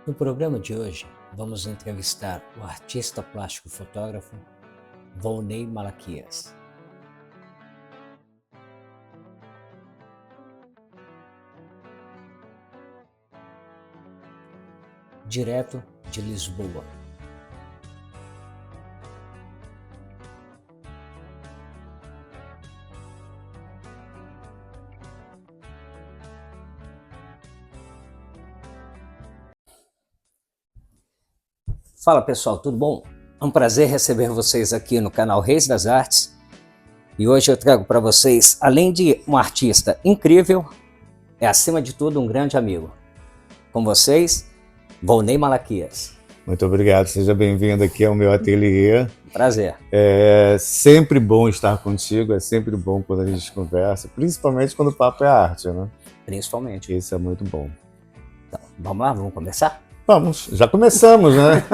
No programa de hoje, vamos entrevistar o artista plástico fotógrafo Volney Malaquias. Direto de Lisboa. Fala pessoal, tudo bom? É um prazer receber vocês aqui no canal Reis das Artes. E hoje eu trago para vocês, além de um artista incrível, é acima de tudo um grande amigo. Com vocês, Volney Malaquias. Muito obrigado, seja bem-vindo aqui ao meu ateliê. Prazer. É sempre bom estar contigo, é sempre bom quando a gente conversa, principalmente quando o papo é arte, né? Principalmente. Isso é muito bom. Então, vamos lá, vamos começar? Vamos, já começamos, né?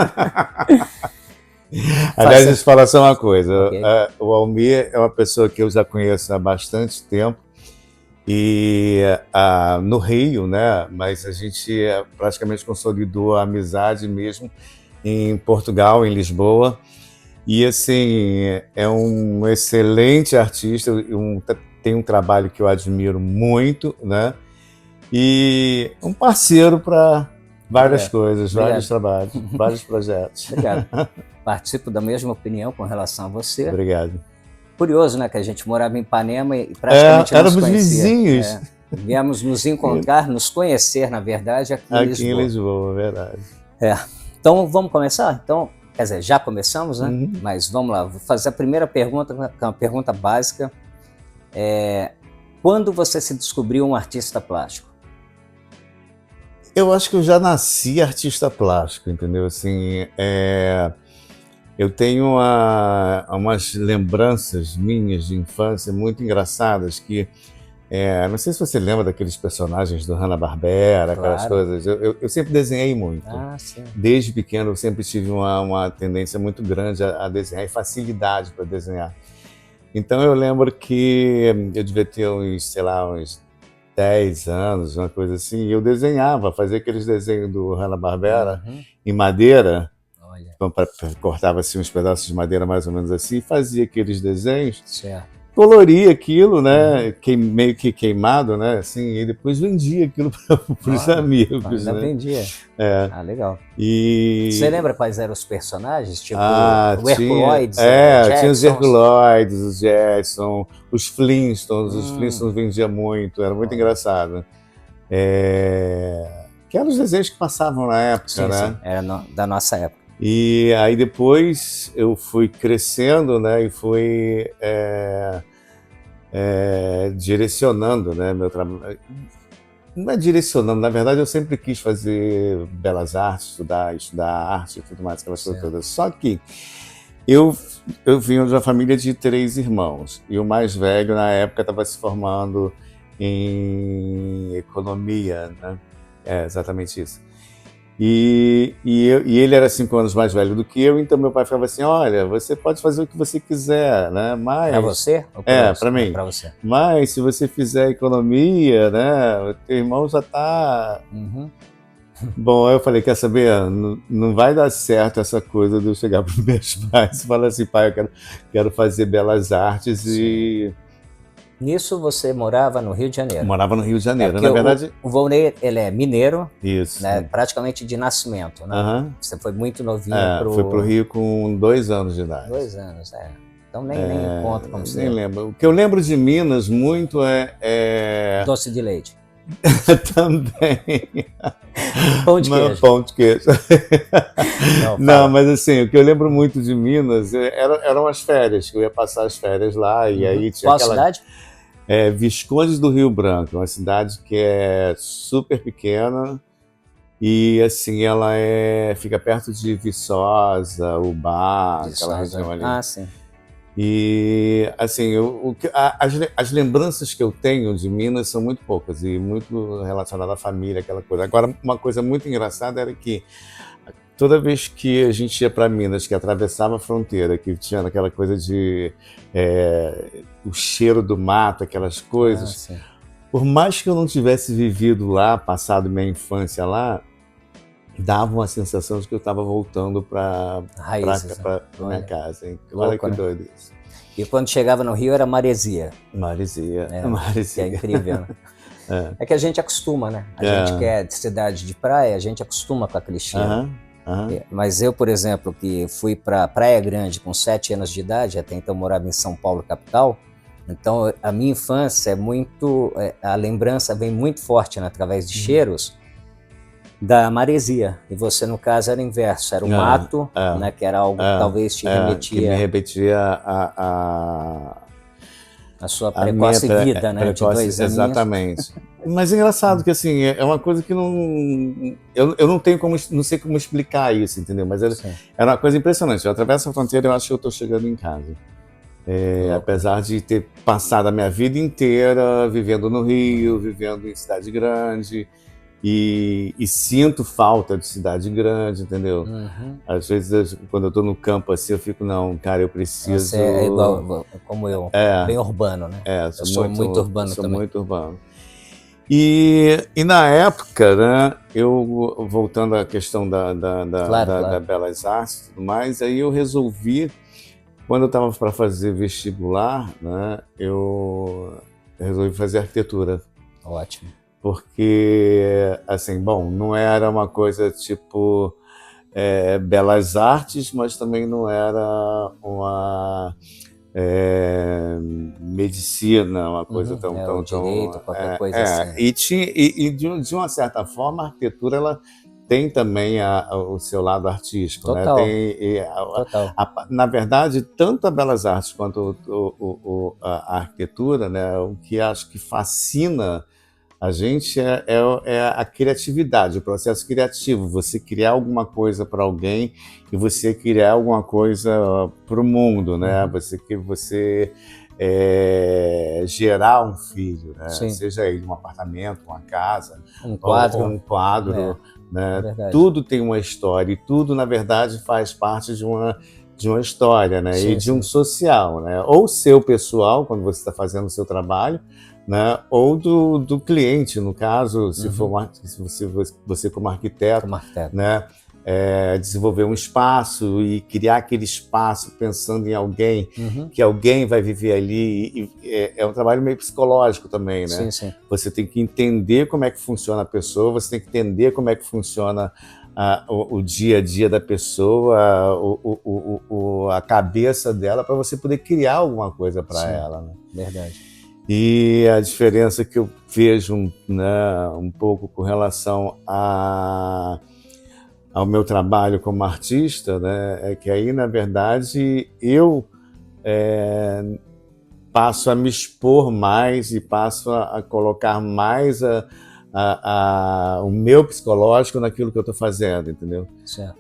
Aliás, deixa eu falar só uma coisa. Okay. O Almir é uma pessoa que eu já conheço há bastante tempo e no Rio, né? Mas a gente praticamente consolidou a amizade mesmo em Portugal, em Lisboa. E assim, é um excelente artista, tem um trabalho que eu admiro muito, né? E um parceiro para várias coisas, vários trabalhos, vários projetos. Obrigado. Participo da mesma opinião com relação a você. Obrigado. Curioso, né, que a gente morava em Ipanema e praticamente não nos éramos conhecia. vizinhos. Viemos nos encontrar, nos conhecer, na verdade, aqui em Lisboa. Aqui em Lisboa, verdade. Então, vamos começar? Então, quer dizer, já começamos, né? Mas vamos lá, vou fazer a primeira pergunta, que é uma pergunta básica. Quando você se descobriu um artista plástico? Eu acho que eu já nasci artista plástico, entendeu? Assim, eu tenho umas lembranças minhas de infância muito engraçadas que... não sei se você lembra daqueles personagens do Hanna-Barbera, aquelas coisas. Eu sempre desenhei muito. Sim. Desde pequeno eu sempre tive uma tendência muito grande a desenhar e facilidade para desenhar. Então eu lembro que eu devia ter uns 10 anos, uma coisa assim, e eu desenhava, fazia aqueles desenhos do Hanna-Barbera em madeira. Cortava assim uns pedaços de madeira mais ou menos assim, e fazia aqueles desenhos. Certo. Coloria aquilo, né, meio que queimado, né, assim, e depois vendia aquilo para os amigos. Ainda né? vendia. Legal. E... Você lembra quais eram os personagens? Tipo, o Herculoides, tinha os Herculoides, os Jetson, os Flintstones. Os Flintstones vendia muito, era muito engraçado. Que eram os desenhos que passavam na época, né? Sim, era da nossa época. E aí depois eu fui crescendo, né, e fui direcionando, né, meu trabalho. Não é direcionando, na verdade eu sempre quis fazer belas artes, estudar arte e tudo mais, aquelas coisas todas. Só que eu vim de uma família de 3 irmãos, e o mais velho na época estava se formando em economia, né? Exatamente isso. E ele era 5 anos mais velho do que eu, então meu pai falava assim, olha, você pode fazer o que você quiser, né? Mas... Para você? Para mim. Para você. Mas se você fizer economia, né, o teu irmão já está... Bom, aí eu falei, quer saber, não vai dar certo essa coisa de eu chegar para os meus pais e falar assim, pai, eu quero fazer belas artes. E... Nisso você morava no Rio de Janeiro? Morava no Rio de Janeiro, na verdade... O Volney, ele é mineiro, isso, né, praticamente de nascimento, né? Você foi muito novinho Fui para o Rio com 2 anos de idade. 2 anos, Então nem conta como você... Nem lembro. O que eu lembro de Minas muito é... Doce de leite. Também. Pão de queijo. Pão de queijo. Não, mas assim, o que eu lembro muito de Minas eram as férias, que eu ia passar as férias lá, e aí tinha Qual cidade? Visconde do Rio Branco, uma cidade que é super pequena, e assim, ela fica perto de Viçosa, Ubá, aquela região ali. Sim. E assim, as lembranças que eu tenho de Minas são muito poucas e muito relacionadas à família, aquela coisa. Agora, uma coisa muito engraçada era que toda vez que a gente ia para Minas, que atravessava a fronteira, que tinha aquela coisa de o cheiro do mato, aquelas coisas, por mais que eu não tivesse vivido lá, passado minha infância lá, dava uma sensação de que eu estava voltando para minha casa. Hein? Olha que doido isso. E quando chegava no Rio era maresia. Maresia. Que é incrível, né? É que a gente acostuma, né? A gente que é de cidade de praia, a gente acostuma com aquele cheiro. Mas eu, por exemplo, que fui para Praia Grande com 7 anos de idade, até então morava em São Paulo, capital, então a minha infância é muito... a lembrança vem muito forte, né, através de cheiros da maresia. E você, no caso, era o inverso, era o mato, né, que era algo que talvez te remetia... Que me remetia a sua precoce vida, né? De 2 aninhos. Exatamente. Mas é engraçado que, assim, é uma coisa que não... Eu não tenho como... Não sei como explicar isso, entendeu? Mas era uma coisa impressionante. Eu atravesso a fronteira e eu acho que eu estou chegando em casa. Apesar de ter passado a minha vida inteira vivendo no Rio, vivendo em cidade grande... E sinto falta de cidade grande, entendeu? Às vezes, quando eu estou no campo assim, eu fico, não, cara, eu preciso... Você é igual como eu, bem urbano, né? Eu sou muito urbano também. Muito urbano. E na época, né, eu, voltando à questão da Belas Artes e tudo mais, aí eu resolvi, quando eu estava para fazer vestibular, né, eu resolvi fazer arquitetura. Ótimo. Porque, assim, bom, não era uma coisa tipo Belas Artes, mas também não era uma medicina, uma coisa tão direito, qualquer coisa assim. E de uma certa forma, a arquitetura ela tem também o seu lado artístico. Total. Né? Total. Na verdade, tanto a Belas Artes quanto a arquitetura, né, o que acho que fascina a gente é a criatividade, o processo criativo, você criar alguma coisa para alguém e você criar alguma coisa para o mundo, né? Você gerar um filho, né? Seja ele um apartamento, uma casa, um quadro, ou um quadro, né? Tudo tem uma história e tudo, na verdade, faz parte de uma história, né? E de um social, né? Ou seu pessoal, quando você está fazendo o seu trabalho, né? Ou do cliente, no caso, se você como arquiteto, né? Desenvolver um espaço e criar aquele espaço pensando em alguém, que alguém vai viver ali. É um trabalho meio psicológico também, né? Você tem que entender como é que funciona a pessoa, você tem que entender como é que funciona o dia a dia da pessoa, a cabeça dela, para você poder criar alguma coisa para ela. Né? Verdade. E a diferença que eu vejo, né, um pouco com relação ao meu trabalho como artista, né, é que aí, na verdade, eu passo a me expor mais e passo a colocar mais o meu psicológico naquilo que eu estou fazendo, entendeu? Certo.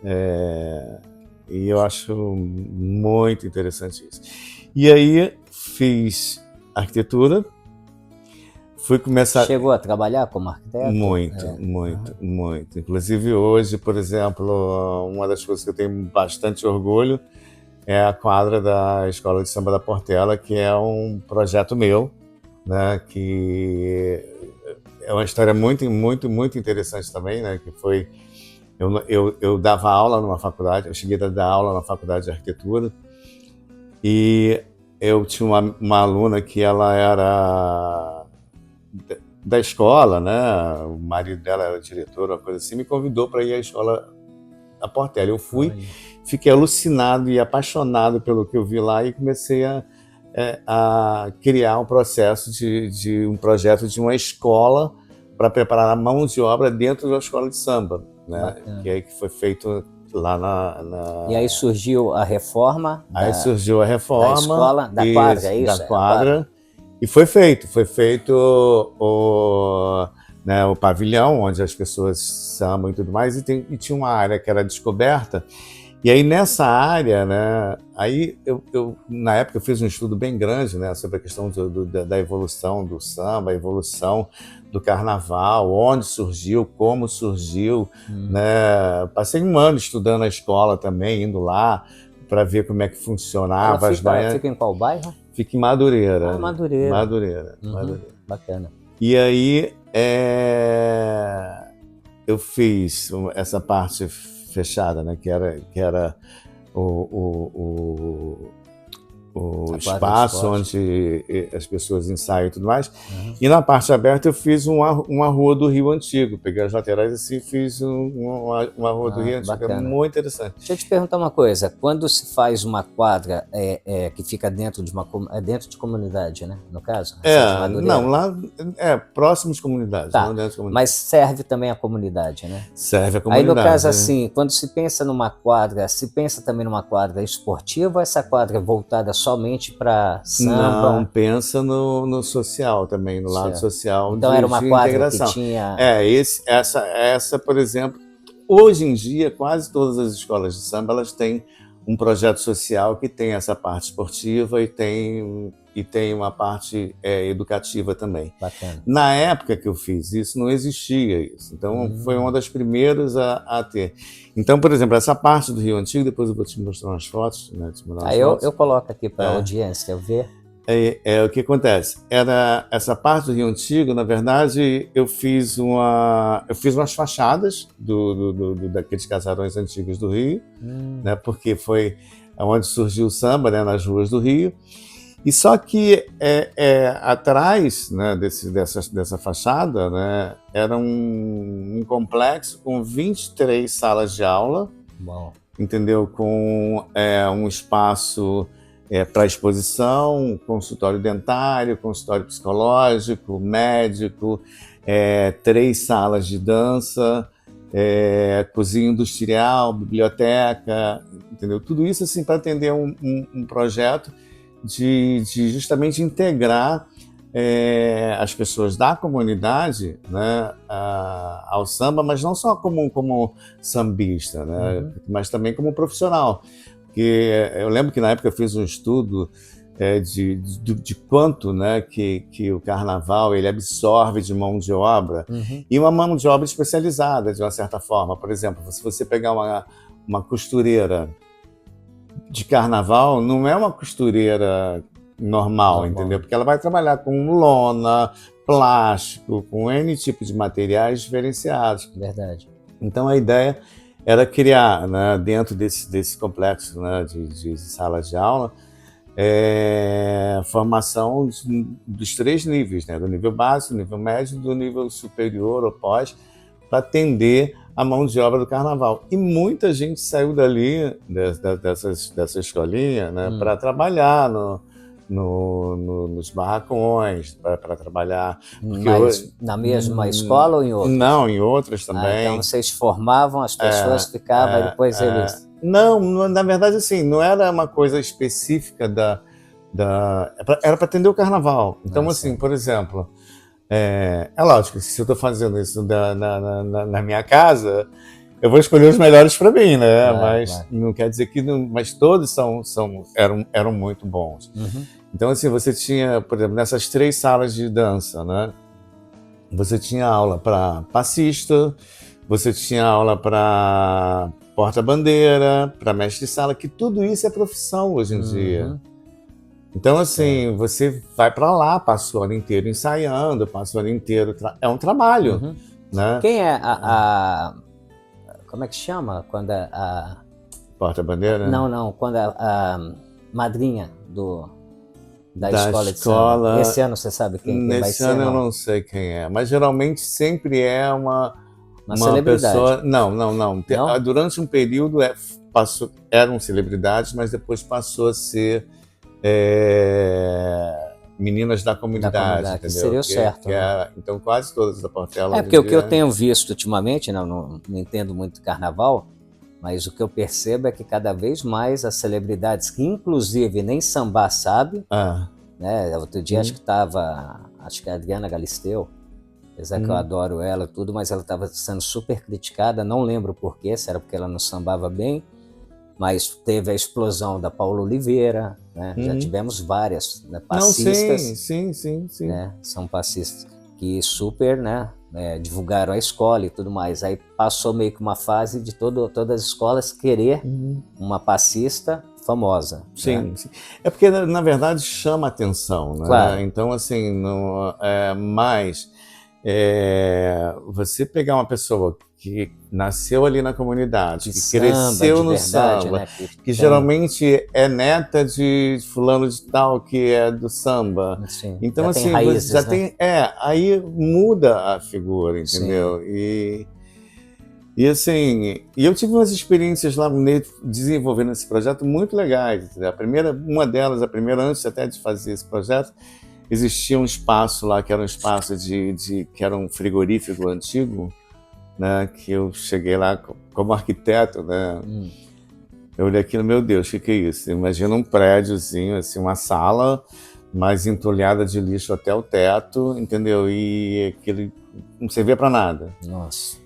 E eu acho muito interessante isso. E aí fiz arquitetura, fui começar... Chegou a trabalhar como arquiteto? Muito. Inclusive hoje, por exemplo, uma das coisas que eu tenho bastante orgulho é a quadra da Escola de Samba da Portela, que é um projeto meu, né, que é uma história muito interessante também, né, que foi... Eu dava aula numa faculdade, eu cheguei a dar aula na faculdade de arquitetura, e eu tinha uma aluna que ela era da escola, né? O marido dela era diretor, uma coisa assim, me convidou para ir à escola da Portela. Eu fui, fiquei alucinado e apaixonado pelo que eu vi lá e comecei a criar um processo de um projeto de uma escola para preparar a mão de obra dentro da escola de samba, né? E aí que foi feito lá E aí surgiu a reforma. Aí surgiu a reforma da escola, da quadra, é isso? Da quadra. E foi feito o pavilhão, onde as pessoas sambam e tudo mais, e tinha uma área que era descoberta. E aí nessa área, né, aí na época eu fiz um estudo bem grande, né, sobre a questão da evolução do samba, a evolução do carnaval, onde surgiu, como surgiu, né? Passei um ano estudando a escola também, indo lá para ver como é que funcionava as baianas. Fica em qual bairro? Fica em Madureira. Madureira. Madureira. Bacana. E aí eu fiz essa parte fechada, né? Que era o espaço onde as pessoas ensaiam e tudo mais. E na parte aberta eu fiz uma rua do Rio Antigo. Peguei as laterais assim e fiz uma rua do Rio Antigo. Bacana. Muito interessante. Deixa eu te perguntar uma coisa. Quando se faz uma quadra que fica dentro de dentro de comunidade, né? No caso? Não, lá próximo de comunidades. Tá, não dentro de comunidade. mas serve também a comunidade, né? Serve a comunidade. Aí no caso assim, quando se pensa numa quadra, se pensa também numa quadra esportiva ou essa quadra é voltada somente para samba? Não, pensa no social também, no lado social. Então era uma quadra integração. Que tinha... Essa, por exemplo, hoje em dia, quase todas as escolas de samba, elas têm um projeto social que tem essa parte esportiva e tem uma parte educativa também. Bacana. Na época que eu fiz isso, não existia isso. Então, foi uma das primeiras a ter. Então, por exemplo, essa parte do Rio Antigo, depois eu vou te mostrar umas fotos. Né, eu coloco aqui para a audiência ver. O que acontece? Era essa parte do Rio Antigo, na verdade, eu fiz umas fachadas daqueles casarões antigos do Rio, né, porque foi onde surgiu o samba, né, nas ruas do Rio. E só que atrás, né, dessa fachada, né, era um complexo com 23 salas de aula, entendeu? Com um espaço para exposição, consultório dentário, consultório psicológico, médico, 3 salas de dança, cozinha industrial, biblioteca, entendeu? Tudo isso assim para atender um projeto de justamente integrar as pessoas da comunidade, né, ao samba, mas não só como sambista, né, mas também como profissional. Porque eu lembro que na época eu fiz um estudo de quanto, né, que o carnaval ele absorve de mão de obra, e uma mão de obra especializada, de uma certa forma. Por exemplo, se você pegar uma costureira de carnaval, não é uma costureira normal, entendeu? Porque ela vai trabalhar com lona, plástico, com N tipo de materiais diferenciados. Verdade. Então a ideia era criar, né, dentro desse complexo, né, de salas de aula, formação dos 3 níveis, né, do nível básico, do nível médio e do nível superior ou pós, para atender a mão de obra do carnaval. E muita gente saiu dali, dessa escolinha, né, para trabalhar nos barracões, para trabalhar... Mas na mesma escola ou em outras? Não, em outras também. Então vocês formavam, as pessoas ficavam, e depois eles... Não, na verdade, assim, não era uma coisa específica era para atender o carnaval. Então, assim, por exemplo, é lógico que se eu estou fazendo isso na minha casa, eu vou escolher os melhores para mim, né? Mas não quer dizer que... Mas todos eram muito bons. Então, assim, você tinha, por exemplo, nessas 3 salas de dança, né? Você tinha aula para passista, você tinha aula para porta-bandeira, para mestre-sala, que tudo isso é profissão hoje em dia. Então, assim, você vai para lá, passa o ano inteiro ensaiando, passa o ano inteiro... É um trabalho, né? Quem é como é que chama? Quando a... Porta-bandeira? Não, quando a madrinha da escola de samba. Esse ano você sabe quem vai ser? Nesse ano eu não sei quem é, mas geralmente sempre é uma celebridade. Pessoa... Não. Durante um período eram celebridades, mas depois passou a ser meninas da comunidade, entendeu? Seria o certo. Né? Então quase todas da Portela... porque o que eu tenho visto ultimamente, não entendo muito carnaval, mas o que eu percebo é que cada vez mais as celebridades, que inclusive nem sambar sabe, né? Outro dia acho que a Adriana Galisteu, apesar que eu adoro ela e tudo, mas ela estava sendo super criticada, não lembro porquê, se era porque ela não sambava bem, mas teve a explosão da Paula Oliveira, né? Já tivemos várias, né, passistas. Sim. Né? São passistas que super, né, divulgaram a escola e tudo mais. Aí passou meio que uma fase de todas as escolas querer uma passista famosa. Sim, né? sim. É porque, na verdade, chama atenção, né? Claro. Então, assim, mas você pegar uma pessoa que nasceu ali na comunidade, De que samba, cresceu de no verdade, samba, né? que geralmente é neta de fulano de tal que é do samba. Sim, Então, já tem assim, você já raízes, né? tem. Aí muda a figura, Sim. entendeu? E assim, eu tive umas experiências lá desenvolvendo esse projeto muito legais. Uma delas, a primeira, antes até de fazer esse projeto, existia um espaço lá que era um espaço que era um frigorífico antigo, né? Que eu cheguei lá como arquiteto, né? Eu olhei aquilo, meu Deus, o que é isso? Imagina um prédiozinho, assim, uma sala, mas entulhada de lixo até o teto, entendeu? E aquele não servia para nada. Nossa.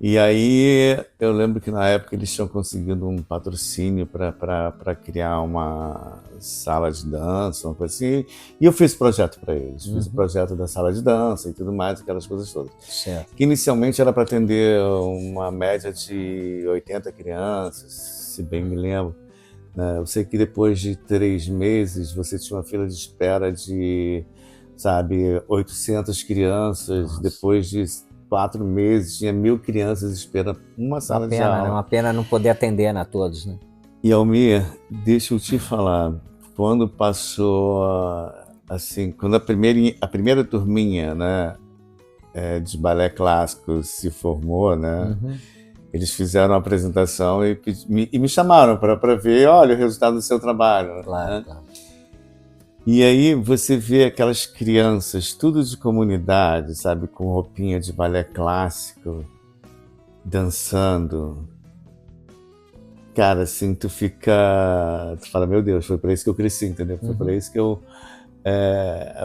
E aí eu lembro que na época eles tinham conseguido um patrocínio para criar uma sala de dança, uma coisa assim. E eu fiz o projeto para eles. Fiz o projeto da sala de dança e tudo mais, aquelas coisas todas. Certo. Que inicialmente era para atender uma média de 80 crianças, se bem me lembro. Eu sei que depois de 3 meses você tinha uma fila de espera de, sabe, 800 crianças. Nossa. Depois de 4 meses tinha 1.000 crianças esperando uma sala de aula. Né? Uma pena não poder atender a todos, né? E Almir, deixa eu te falar, quando passou, assim, quando a primeira turminha, né, de balé clássico se formou, né, eles fizeram uma apresentação e me chamaram para ver, olha, o resultado do seu trabalho. Claro, né? claro. E aí você vê aquelas crianças, tudo de comunidade, sabe, com roupinha de balé clássico, dançando. Cara, assim, tu fala, meu Deus, foi para isso que eu cresci, entendeu? Foi para isso que eu...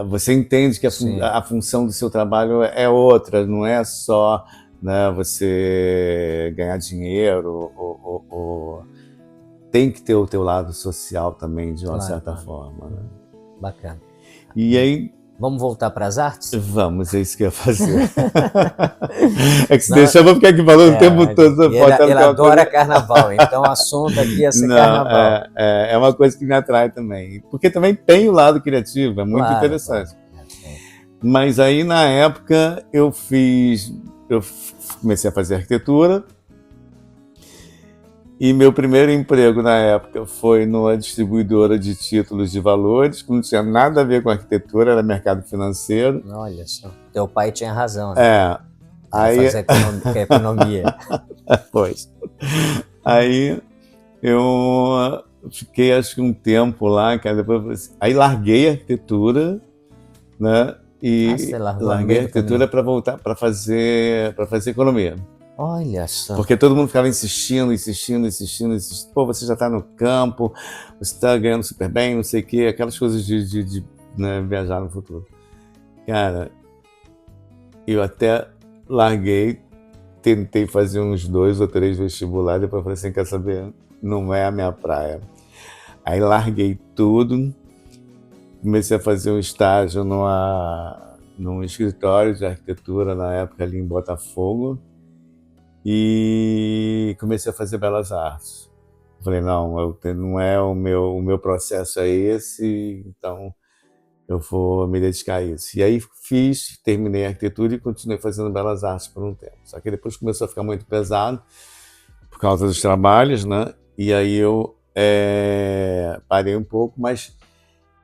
você entende que a função do seu trabalho é outra, não é só, né, você ganhar dinheiro, ou tem que ter o teu lado social também, de uma certa forma. Né? Bacana. E aí... Vamos voltar para as artes? Vamos, é isso que eu ia fazer. É que se deixar, eu vou ficar aqui falando o tempo todo. Ele adora carnaval, então o assunto aqui ia ser carnaval. É uma coisa que me atrai também. Porque também tem o lado criativo, é muito interessante. Claro. Mas aí, na época, eu comecei a fazer arquitetura. E meu primeiro emprego na época foi numa distribuidora de títulos de valores, que não tinha nada a ver com arquitetura, era mercado financeiro. Olha só, teu pai tinha razão, né? Aí... fazer economia. Pois. Aí eu fiquei, acho que um tempo lá, cara, depois... aí larguei a arquitetura, né? E larguei a arquitetura para voltar para fazer economia. Olha só. Porque todo mundo ficava insistindo. Pô, você já está no campo, você está ganhando super bem, não sei o quê, aquelas coisas de né, viajar no futuro. Cara, eu até larguei, tentei fazer uns 2 ou 3 vestibulares, depois falei assim, quer saber, não é a minha praia. Aí larguei tudo, comecei a fazer um estágio num escritório de arquitetura, na época ali em Botafogo, e comecei a fazer belas artes. Falei, não, não é o meu processo é esse, então eu vou me dedicar a isso. E aí terminei a arquitetura e continuei fazendo belas artes por um tempo. Só que depois começou a ficar muito pesado por causa dos trabalhos, né? E aí eu parei um pouco, mas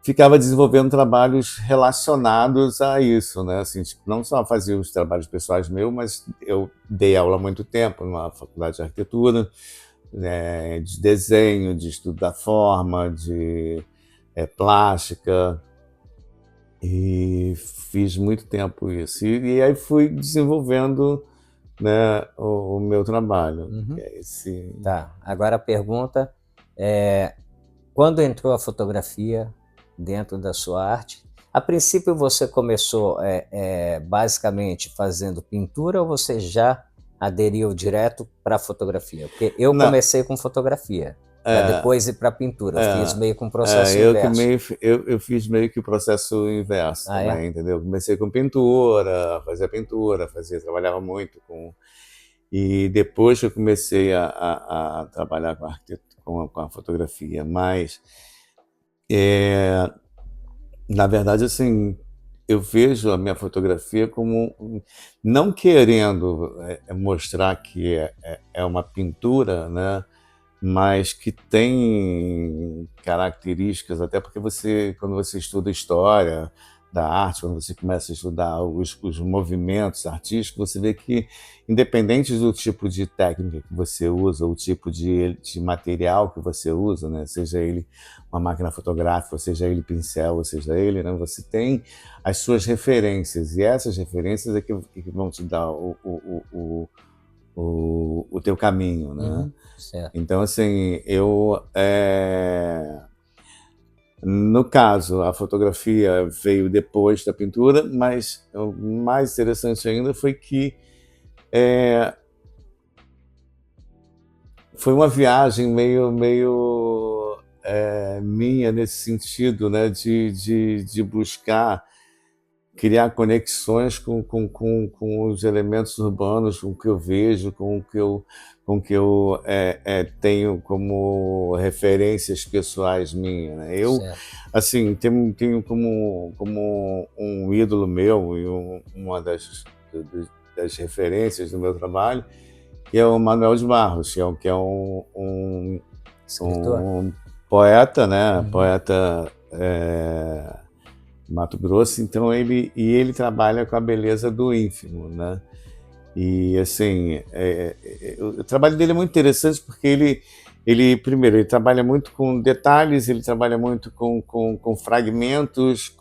ficava desenvolvendo trabalhos relacionados a isso, né? Assim, tipo, não só fazia os trabalhos pessoais meus, mas eu dei aula há muito tempo numa faculdade de arquitetura, de desenho, de estudo da forma, de plástica, e fiz muito tempo isso. E aí fui desenvolvendo, né, o meu trabalho. Que é esse... Tá, agora a pergunta é, quando entrou a fotografia dentro da sua arte? A princípio você começou basicamente fazendo pintura ou você já aderiu direto para a fotografia? Porque eu comecei com fotografia, para depois ir para pintura. Eu fiz meio que um processo inverso. Eu fiz meio que o processo inverso também, entendeu? Comecei com pintura, trabalhava muito com... E depois que eu comecei a trabalhar com a fotografia, mas... na verdade, assim, eu vejo a minha fotografia como não querendo mostrar que é uma pintura, né? Mas que tem características, até porque quando você estuda história da arte, quando você começa a estudar os movimentos artísticos, você vê que, independente do tipo de técnica que você usa, o tipo de material que você usa, né, seja ele uma máquina fotográfica, ou seja ele pincel, ou seja ele, né, você tem as suas referências, e essas referências é que vão te dar o teu caminho, né? Certo. Então, assim, no caso, a fotografia veio depois da pintura, mas o mais interessante ainda foi que foi uma viagem meio minha nesse sentido, né, de buscar criar conexões com os elementos urbanos, com o que eu vejo, com o que eu tenho como referências pessoais minhas, né? Eu, Certo. assim, tenho como um ídolo meu e uma das referências do meu trabalho, que é o Manuel de Barros, que é um Escritor? poeta, né? Poeta Mato Grosso, então ele trabalha com a beleza do ínfimo, né? E assim, o trabalho dele é muito interessante porque primeiro, ele trabalha muito com detalhes, ele trabalha muito com fragmentos,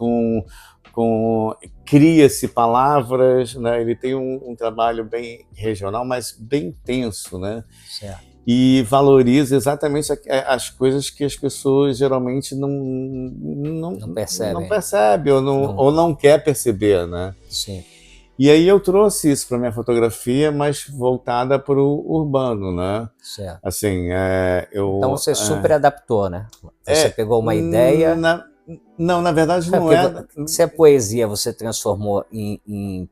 cria-se palavras, né? Ele tem um trabalho bem regional, mas bem intenso, né? Certo. E valoriza exatamente as coisas que as pessoas geralmente Não percebem. percebem ou não quer perceber, né? Sim. E aí eu trouxe isso para minha fotografia, mas voltada para o urbano, né? Certo. Assim, Então você super adaptou, né? Você pegou uma ideia. Não, na verdade não Se é poesia, você transformou em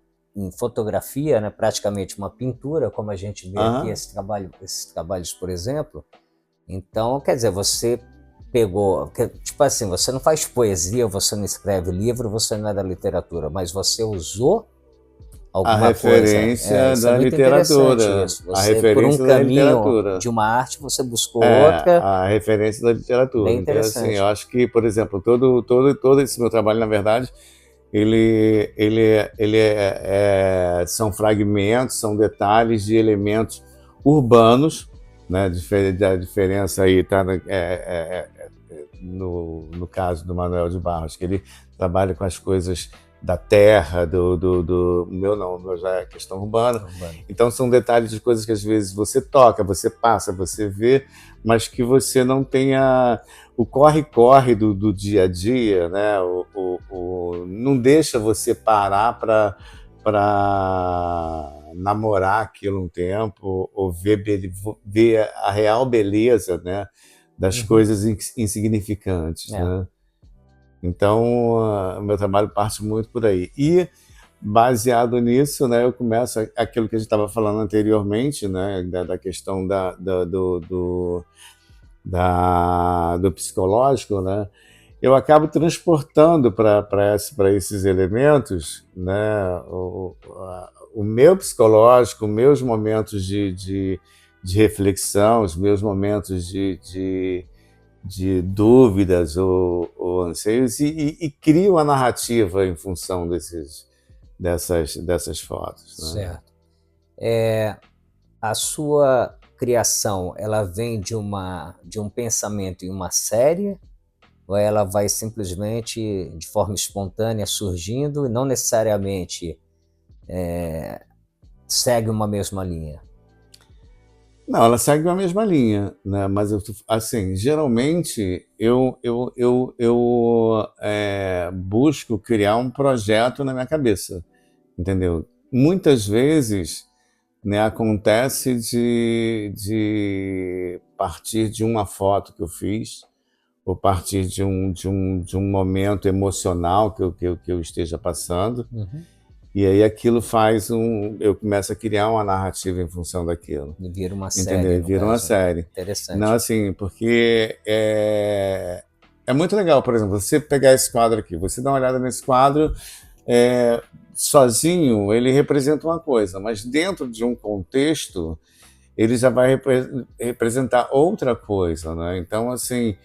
fotografia, né? Praticamente uma pintura, como a gente vê aqui esses trabalhos, por exemplo. Então, quer dizer, você pegou, tipo assim, você não faz poesia, você não escreve livro, você não é da literatura, mas você usou alguma coisa. Referência Isso é da muito interessante literatura. isso. A Você, por um referência da caminho literatura. de uma arte, você buscou outra. A referência da literatura. Bem Então, assim, interessante. eu acho que, por exemplo, todo esse meu trabalho, na verdade, são fragmentos, são detalhes de elementos urbanos, né? A diferença aí está no caso do Manuel de Barros, que ele trabalha com as coisas da terra, meu já é questão urbana. Então são detalhes de coisas que às vezes você toca, você passa, você vê, mas que você não tenha o corre-corre do dia a dia, né? Não deixa você parar para namorar aquilo um tempo ou ver a real beleza, né? Das coisas insignificantes, né? Então, o meu trabalho parte muito por aí. E, baseado nisso, né, eu começo aquilo que a gente estava falando anteriormente, né, da questão do psicológico, né, eu acabo transportando para esses elementos, né, o meu psicológico, meus momentos de reflexão, os meus momentos de dúvidas ou anseios e cria uma narrativa em função dessas fotos. Né? Certo. A sua criação, ela vem de um pensamento em uma série, ou ela vai simplesmente de forma espontânea surgindo e não necessariamente segue uma mesma linha? Não, ela segue uma mesma linha, né? Mas assim, geralmente eu busco criar um projeto na minha cabeça, entendeu? Muitas vezes, né, acontece de partir de uma foto que eu fiz, ou partir de um momento emocional que eu esteja passando. E aí aquilo eu começo a criar uma narrativa em função daquilo. E vira uma Entendeu? série, Vira uma série. Interessante. Não, assim, porque é muito legal, por exemplo, você pegar esse quadro aqui, você dá uma olhada nesse quadro, sozinho ele representa uma coisa, mas dentro de um contexto ele já vai representar outra coisa, né? Então, assim,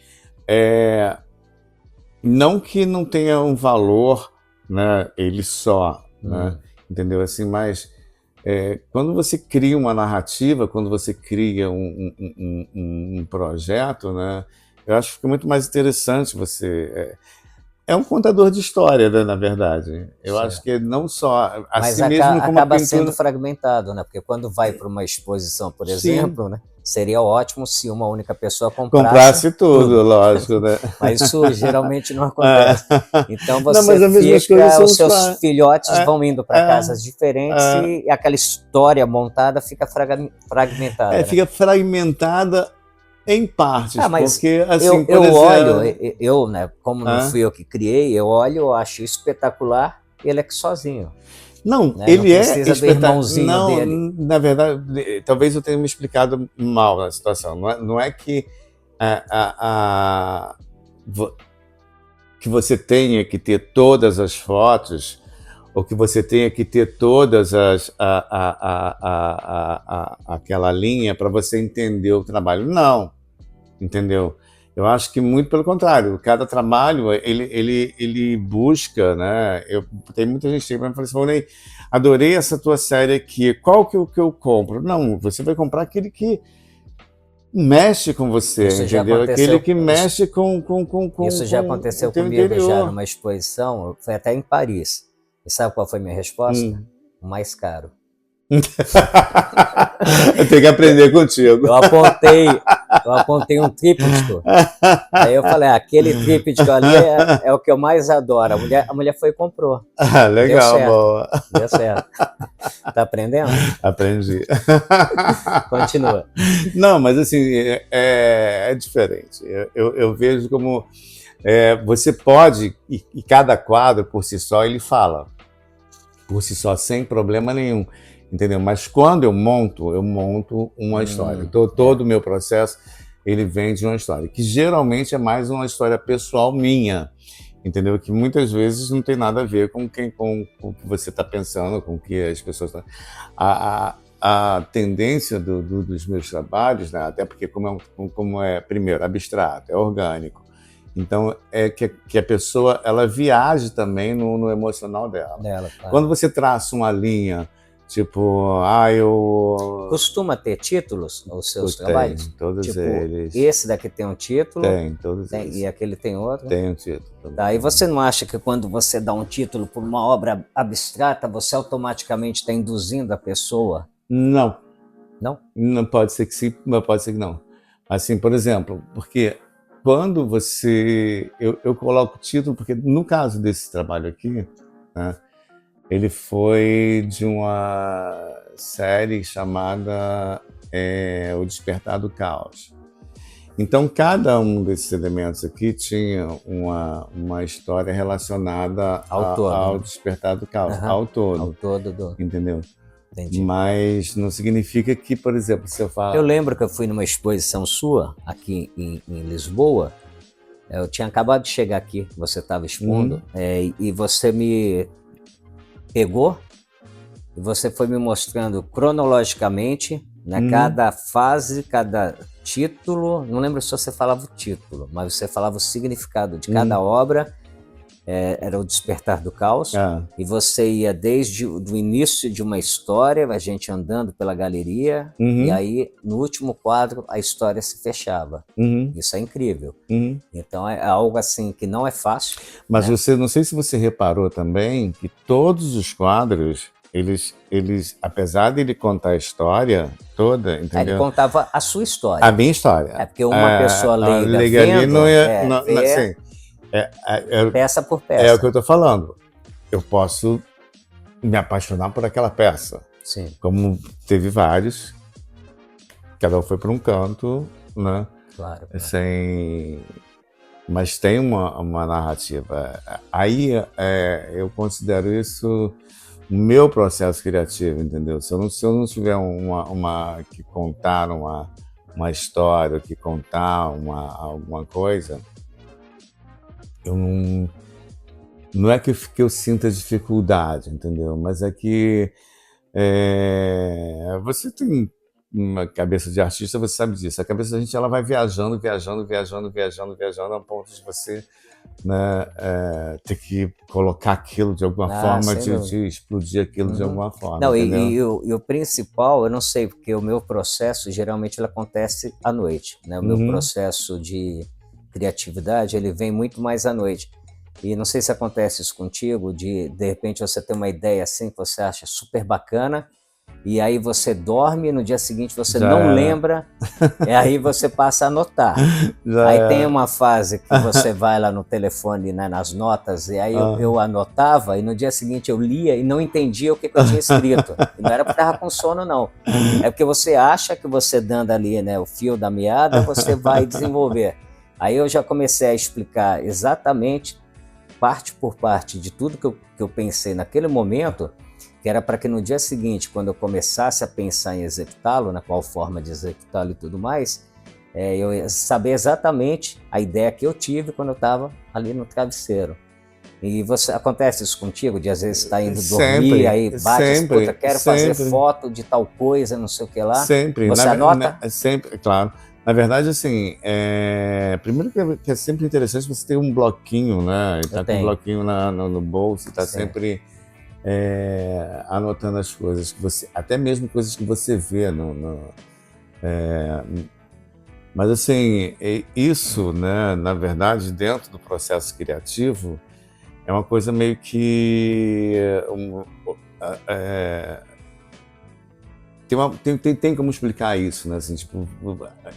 não que não tenha um valor, né, ele só, né? Entendeu? Assim, mas quando você cria uma narrativa, quando você cria um projeto, né, eu acho que fica muito mais interessante você... É um contador de história, né, na verdade. Eu acho que não só... Mas assim mesmo como a acaba pintura... sendo fragmentado, né? Porque quando vai para uma exposição, por Sim. exemplo, né? Seria ótimo se uma única pessoa comprasse tudo, lógico, né? Mas isso geralmente não acontece. Então não, mas as mesmas coisas os seus filhotes vão indo para casas diferentes e aquela história montada fica fragmentada. Né? Fica fragmentada em partes, mas porque assim, eu olho, né, como não fui eu que criei, eu olho, eu acho espetacular ele é que sozinho. Não, né? ele não precisa do irmãozinho não, dele. Na verdade, talvez eu tenha me explicado mal na situação. Não é que que você tenha que ter todas as fotos ou que você tenha que ter todas aquela linha para você entender o trabalho. Não, entendeu? Eu acho que muito pelo contrário. Cada trabalho ele busca, né? Tem muita gente que me fala assim, Ney, adorei essa tua série aqui. Qual que eu compro? Não, você vai comprar aquele que mexe com você, isso entendeu? Aquele que mexe com isso já aconteceu o teu comigo interior. já numa exposição, foi até em Paris. E sabe qual foi a minha resposta? O mais caro. Eu tenho que aprender contigo. Eu apontei um tríptico. Aí eu falei, aquele tríptico ali é o que eu mais adoro. A mulher foi e comprou. Legal, boa. Deu certo. Tá aprendendo? Aprendi. Continua. Não, mas assim, é diferente. Eu vejo como você pode, e cada quadro por si só ele fala, por si só, sem problema nenhum. Entendeu? Mas quando eu monto uma história. Todo o meu processo, ele vem de uma história, que geralmente é mais uma história pessoal minha, entendeu? Que muitas vezes não tem nada a ver com o que você está pensando, com o que as pessoas estão... A tendência dos meus trabalhos, né? Até porque como é, primeiro, abstrato, é orgânico, então é que a pessoa ela viaje também no emocional dela. Claro. Quando você traça uma linha, tipo, eu... Costuma ter títulos os seus trabalhos? Tem, todos tipo, eles. Esse daqui tem um título? Tem, todos eles. E aquele tem outro? Tem um título. Tá, e você não acha que quando você dá um título para uma obra abstrata, você automaticamente está induzindo a pessoa? Não. Não? Não pode ser que sim, mas pode ser que não. Assim, por exemplo, porque quando você... Eu coloco o título, porque no caso desse trabalho aqui, né, ele foi de uma série chamada O Despertar do Caos. Então, cada um desses elementos aqui tinha uma história relacionada ao Despertar do Caos, ao todo. Ao todo. Entendeu? Entendi. Mas não significa que, por exemplo, se eu falo... Eu lembro que eu fui numa exposição sua, aqui em Lisboa. Eu tinha acabado de chegar aqui, você estava expondo, e você me pegou e você foi me mostrando cronologicamente, né, cada fase, cada título. Não lembro se você falava o título, mas você falava o significado de cada obra. Era o Despertar do Caos, e você ia desde o início de uma história, a gente andando pela galeria, e aí no último quadro a história se fechava. Isso é incrível. Então é algo assim que não é fácil. Mas né? Não sei se você reparou também que todos os quadros, eles apesar de ele contar a história toda, entendeu? Ele contava a sua história. A minha história. É porque uma pessoa leiga vendo, ali não ia... assim, peça por peça. É o que eu estou falando. Eu posso me apaixonar por aquela peça. Sim. Como teve vários, cada um foi para um canto, né? Claro. Mas tem uma narrativa. Aí eu considero isso o meu processo criativo, entendeu? Se eu não tiver que contar uma história, que contar alguma coisa, eu Não é que eu sinta dificuldade, entendeu? Mas é que você tem uma cabeça de artista, você sabe disso. A cabeça da gente ela vai viajando, viajando, viajando, viajando, viajando, a ponto de você, né, ter que colocar aquilo de alguma forma, Sem dúvida. de explodir aquilo de alguma forma, Não, entendeu? e o principal, eu não sei, porque o meu processo geralmente ele acontece à noite, né? O meu Uhum. processo de criatividade ele vem muito mais à noite. E não sei se acontece isso contigo, de repente você tem uma ideia assim que você acha super bacana, e aí você dorme, no dia seguinte você Já não era. lembra, e aí você passa a anotar. Já Aí tem era. uma fase que você vai lá no telefone, né, nas notas, e aí eu anotava, e no dia seguinte eu lia e não entendia o que eu tinha escrito. E não era porque estava com sono, não. É porque você acha que você dando ali, né, o fio da meada, você vai desenvolver. Aí eu já comecei a explicar exatamente, parte por parte, de tudo que eu pensei naquele momento, que era para que no dia seguinte, quando eu começasse a pensar em executá-lo, na qual forma de executá-lo e tudo mais, eu ia saber exatamente a ideia que eu tive quando eu estava ali no travesseiro. E acontece isso contigo, de às vezes estar indo dormir, Sempre, aí bate assim, puta, sempre, quero fazer sempre, foto de tal coisa, não sei o que lá. sempre, Você anota? sempre, claro. Na verdade, assim, primeiro que é sempre interessante você ter um bloquinho, né? E Eu tá com um tenho, bloquinho no bolso, e tá sim. sempre anotando as coisas que você, até mesmo coisas que você vê mas assim, isso, né? Na verdade, dentro do processo criativo, é uma coisa meio que é, tem como explicar isso, né? Assim, tipo,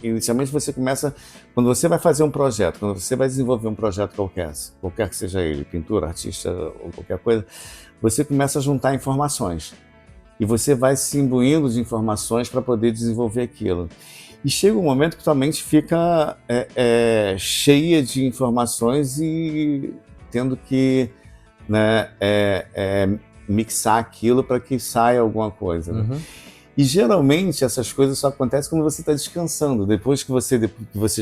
inicialmente você começa, quando você vai fazer um projeto, quando você vai desenvolver um projeto qualquer que seja ele, pintura, artista ou qualquer coisa, você começa a juntar informações e você vai se imbuindo de informações para poder desenvolver aquilo. E chega um momento que tua mente fica cheia de informações e tendo que, né, mixar aquilo para que saia alguma coisa, né? Uhum. E geralmente essas coisas só acontecem quando você está descansando. Depois que você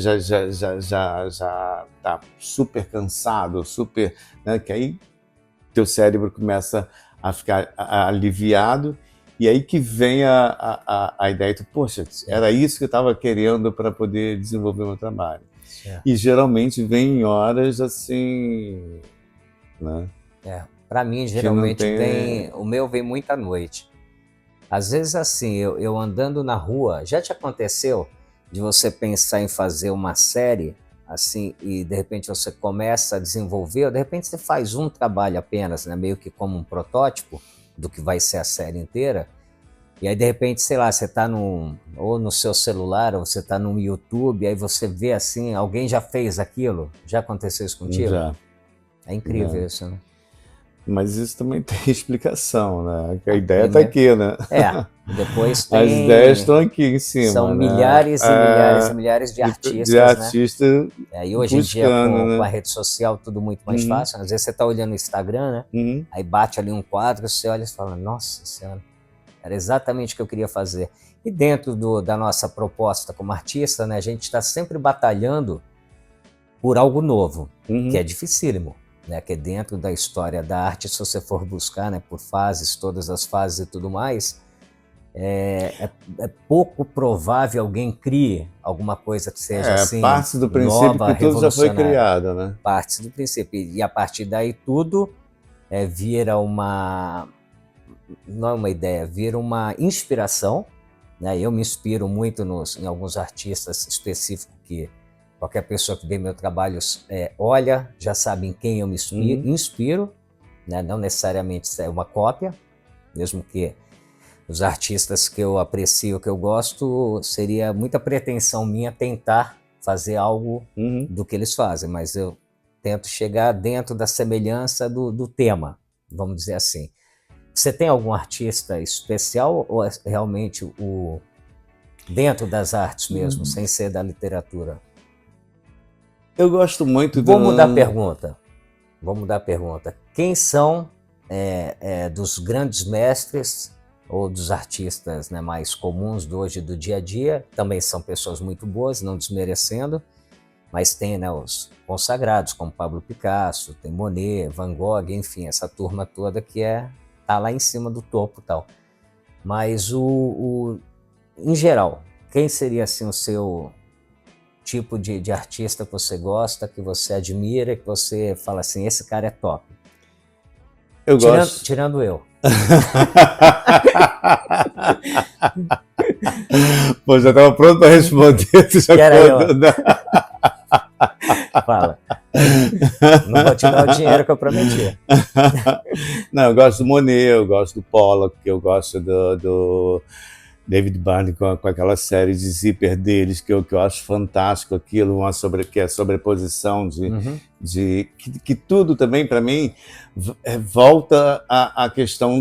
já está super cansado, super, né, que aí teu cérebro começa a ficar aliviado, e aí que vem a ideia de, poxa, era isso que eu estava querendo para poder desenvolver o meu trabalho. Certo. E geralmente vem em horas assim, né, Para mim, que não geralmente tem. o meu vem muito à noite. Às vezes assim, eu andando na rua, já te aconteceu de você pensar em fazer uma série, assim, e de repente você começa a desenvolver, ou de repente você faz um trabalho apenas, né, meio que como um protótipo do que vai ser a série inteira, e aí de repente, sei lá, você está ou no seu celular, ou você está no YouTube, aí você vê assim, alguém já fez aquilo? Já aconteceu isso contigo? Já, É incrível já. isso, né? Mas isso também tem explicação, né? Que a Ah, ideia está primeiro, aqui, né? depois As ideias tem. estão aqui em São cima, né? milhares e milhares e milhares de De artistas, né? artista E hoje em dia, buscando, com a né? rede social, tudo muito mais Uhum, fácil. Às vezes você está olhando o Instagram, né? uhum. Aí bate ali um quadro, você olha e fala, nossa Senhora, era exatamente o que eu queria fazer. E dentro da nossa proposta como artista, né, a gente está sempre batalhando por algo novo, que é Uhum. dificílimo, né? Que é dentro da história da arte, se você for buscar, né, por fases, todas as fases e tudo mais, é pouco provável alguém crie alguma coisa que seja assim, Parte do princípio nova, que tudo já foi revolucionária. criado, né? Parte do princípio. E a partir daí tudo vira não é uma ideia, vira uma inspiração, né? Eu me inspiro muito em alguns artistas específicos que qualquer pessoa que vê meu trabalho olha, já sabe em quem eu me Uhum. inspiro, né? Não necessariamente é uma cópia, mesmo que os artistas que eu aprecio, que eu gosto, seria muita pretensão minha tentar fazer algo Uhum. do que eles fazem, mas eu tento chegar dentro da semelhança do tema, vamos dizer assim. Você tem algum artista especial ou é realmente dentro das artes mesmo, sem ser da literatura? Eu gosto muito Vou mudar a do. pergunta. Vou mudar a pergunta. Quem são dos grandes mestres ou dos artistas, né, mais comuns hoje do dia a dia? Também são pessoas muito boas, não desmerecendo, Mas tem, né, os consagrados, como Pablo Picasso, tem Monet, Van Gogh, enfim, essa turma toda que tá lá em cima do topo e tal. Mas em geral, quem seria assim o seu tipo de artista que você gosta, que você admira, que você fala assim, esse cara é top? Eu gosto. Tirando eu. Pô, já estava pronto para responder. Fala. Não vou te dar o dinheiro que eu prometi. Não, eu gosto do Monet, eu gosto do Pollock, eu gosto do David Byrne com aquela série de zíper deles, que eu acho fantástico aquilo, que é a sobreposição que tudo também, para mim, volta à questão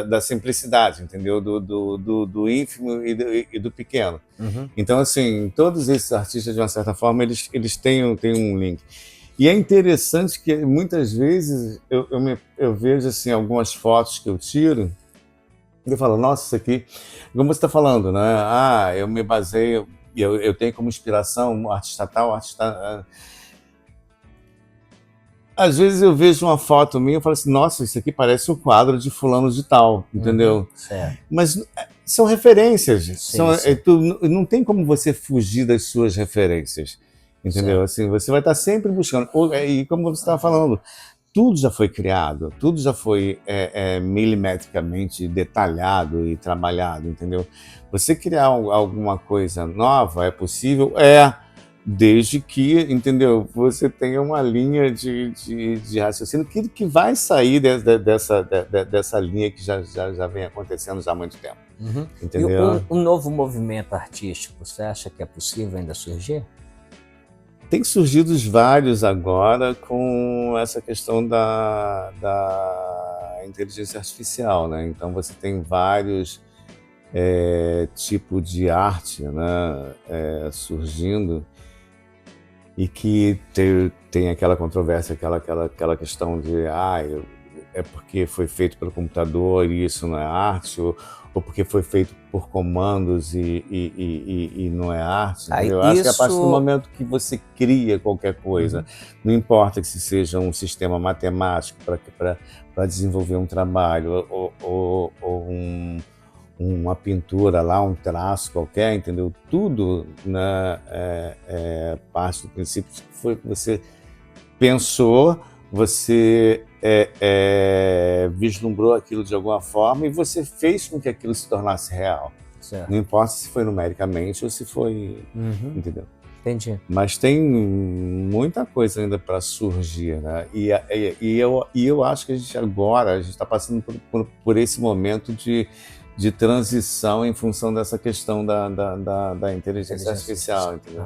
da simplicidade, entendeu? Do ínfimo e do pequeno. Então, assim, todos esses artistas, de uma certa forma, eles têm um link. E é interessante que, muitas vezes, eu vejo assim, algumas fotos que eu tiro, eu falo, nossa, isso aqui, como você está falando, né? Eu me baseio, eu tenho como inspiração um artista tal, artista... Às vezes eu vejo uma foto minha e falo assim, nossa, isso aqui parece um quadro de fulano de tal, entendeu? Mas são referências, não tem como você fugir das suas referências, entendeu? Assim, você vai estar sempre buscando, e como você estava falando, tudo já foi criado, tudo já foi milimetricamente detalhado e trabalhado, entendeu? Você criar alguma coisa nova é possível? Desde que, entendeu, você tenha uma linha de raciocínio que vai sair dessa linha que já vem acontecendo já há muito tempo. Entendeu? E um novo movimento artístico, você acha que é possível ainda surgir? Tem surgido vários agora com essa questão da inteligência artificial, né? Então você tem vários tipos de arte, né, surgindo, e que tem aquela controvérsia, aquela questão de é porque foi feito pelo computador e isso não é arte, ou porque foi feito por comandos e não é arte. Eu acho que a partir do momento que você cria qualquer coisa, não importa que se seja um sistema matemático para desenvolver um trabalho ou uma pintura lá, um traço qualquer, entendeu? Tudo, né, parte do princípio que foi que você pensou, você vislumbrou aquilo de alguma forma e você fez com que aquilo se tornasse real. Não importa se foi numericamente ou se foi... Entendeu? Entendi. Mas tem muita coisa ainda para surgir, né? E eu acho que a gente está passando por esse momento de transição em função dessa questão da inteligência artificial, entendeu?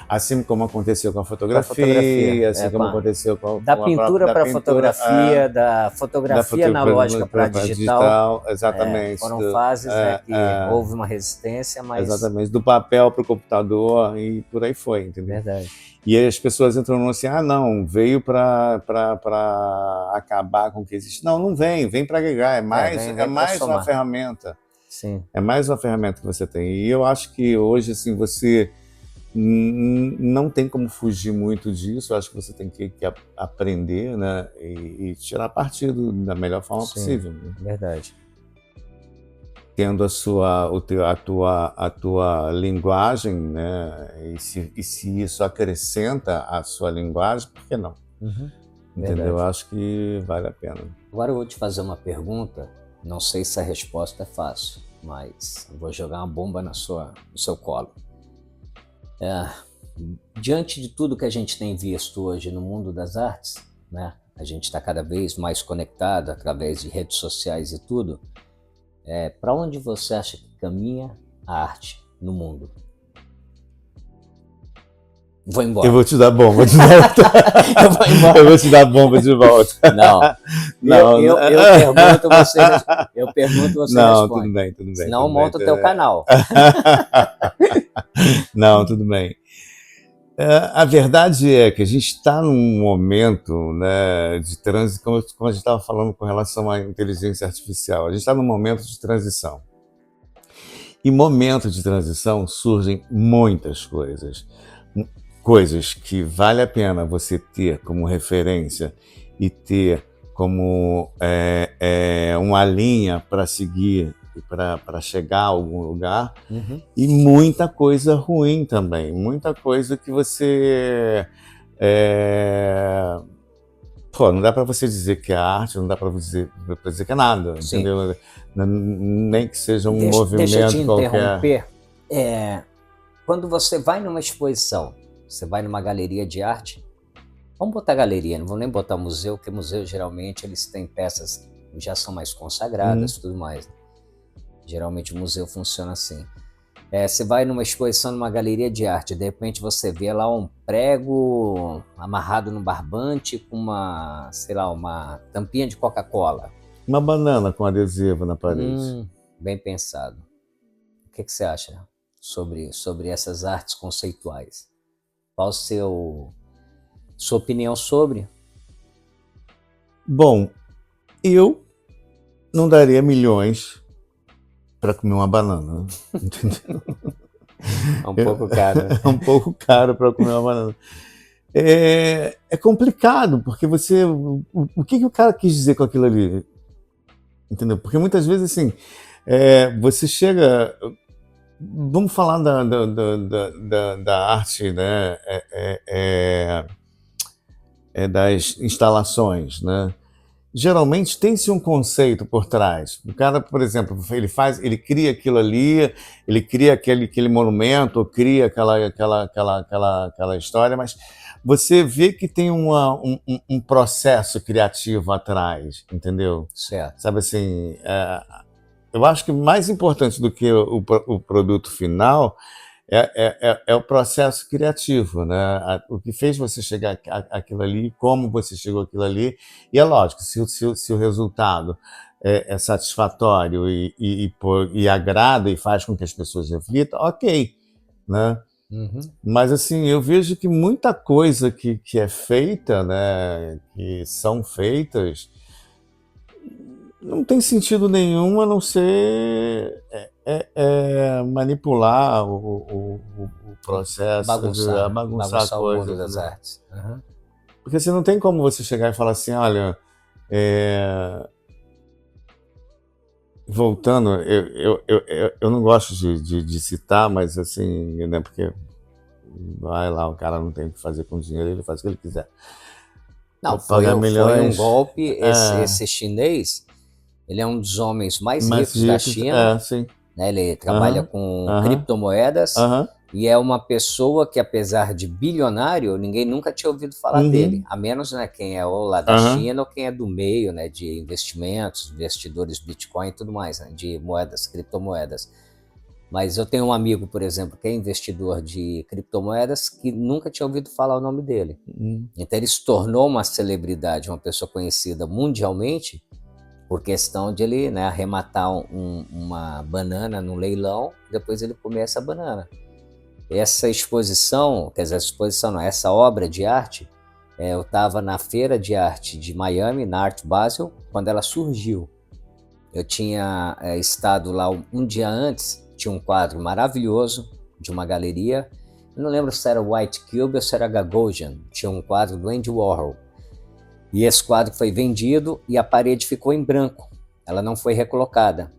Assim como aconteceu com a fotografia, assim como aconteceu com da pintura para a fotografia, da fotografia analógica para digital. Exatamente. Foram fases que houve uma resistência, mas... Exatamente, do papel para o computador e por aí foi, entendeu? Verdade. E aí as pessoas entram assim, não, veio para acabar com o que existe. Não vem para agregar, é mais uma ferramenta. Sim. É mais uma ferramenta que você tem. E eu acho que hoje, assim, você não tem como fugir muito disso. Eu acho que você tem que aprender, né, e tirar partido da melhor forma possível. Né? Verdade. Tendo a tua linguagem, né, e se isso acrescenta a sua linguagem, por que não? Entendeu? Eu acho que vale a pena. Agora eu vou te fazer uma pergunta, não sei se a resposta é fácil, mas eu vou jogar uma bomba no seu colo. Diante de tudo que a gente tem visto hoje no mundo das artes, né, a gente está cada vez mais conectado através de redes sociais e tudo, para onde você acha que caminha a arte no mundo? Vou embora. Eu vou te dar bomba de volta. Eu vou embora. Eu vou te dar bomba de volta. Não. Eu pergunto, você não, responde. Tudo bem. Senão monta o teu canal. Não, tudo bem. A verdade é que a gente está num momento, né, de transição, como a gente estava falando com relação à inteligência artificial, a gente está num momento de transição. E momento de transição surgem muitas coisas. coisas que vale a pena você ter como referência e ter como uma linha para seguir, para chegar a algum lugar, e muita coisa ruim também, muita coisa que você... Pô, não dá para você dizer que é arte, não dá para dizer que é nada, Sim. entendeu? Nem que seja um Deixa eu te movimento qualquer. interromper. Quando você vai numa exposição, você vai numa galeria de arte, vamos botar galeria, não vou nem botar museu, porque museu geralmente eles têm peças que já são mais consagradas e tudo mais. Geralmente o museu funciona assim. Você vai numa exposição, numa galeria de arte, de repente você vê lá um prego amarrado no barbante com uma, sei lá, uma tampinha de Coca-Cola. Uma banana com adesivo na parede. Bem pensado. O que você acha sobre essas artes conceituais? Qual a sua opinião sobre? Bom, eu não daria milhões para comer uma banana, entendeu? É um pouco caro. É um pouco caro para comer uma banana. É complicado, porque você... O que o cara quis dizer com aquilo ali? Entendeu? Porque muitas vezes, assim, você chega... Vamos falar da arte, né? Das instalações, né? Geralmente tem-se um conceito por trás. O cara, por exemplo, ele cria aquilo ali, ele cria aquele monumento, cria aquela história, mas você vê que tem um processo criativo atrás, entendeu? Certo. Sabe assim, eu acho que mais importante do que o produto final é o processo criativo, né? O que fez você chegar àquilo ali, como você chegou àquilo ali. E é lógico, se o resultado é satisfatório e agrada e faz com que as pessoas reflitam, ok, né? Mas assim, eu vejo que muita coisa que é feita, né, que são feitas, não tem sentido nenhum a não ser manipular o processo, bagunçar a o coisa. mundo das artes. Porque você não tem como você chegar e falar assim, olha, voltando, eu não gosto de citar, mas assim, né, porque vai lá, o cara não tem o que fazer com dinheiro, ele faz o que ele quiser. Não, foi um golpe. Esse chinês, ele é um dos homens mais ricos da China. Sim. Né? Ele trabalha com criptomoedas e é uma pessoa que, apesar de bilionário, ninguém nunca tinha ouvido falar dele, a menos, né, quem é ou lá da China ou quem é do meio, né, de investimentos, investidores Bitcoin e tudo mais, né, de moedas, criptomoedas. Mas eu tenho um amigo, por exemplo, que é investidor de criptomoedas, que nunca tinha ouvido falar o nome dele. Então ele se tornou uma celebridade, uma pessoa conhecida mundialmente, por questão de ele, né, arrematar uma banana no leilão, depois ele comer essa banana. Essa exposição, quer dizer, essa obra de arte, eu estava na Feira de Arte de Miami, na Art Basel, quando ela surgiu. Eu tinha estado lá um dia antes, tinha um quadro maravilhoso de uma galeria, eu não lembro se era White Cube ou se era Gagosian, tinha um quadro do Andy Warhol. E esse quadro foi vendido e a parede ficou em branco, ela não foi recolocada.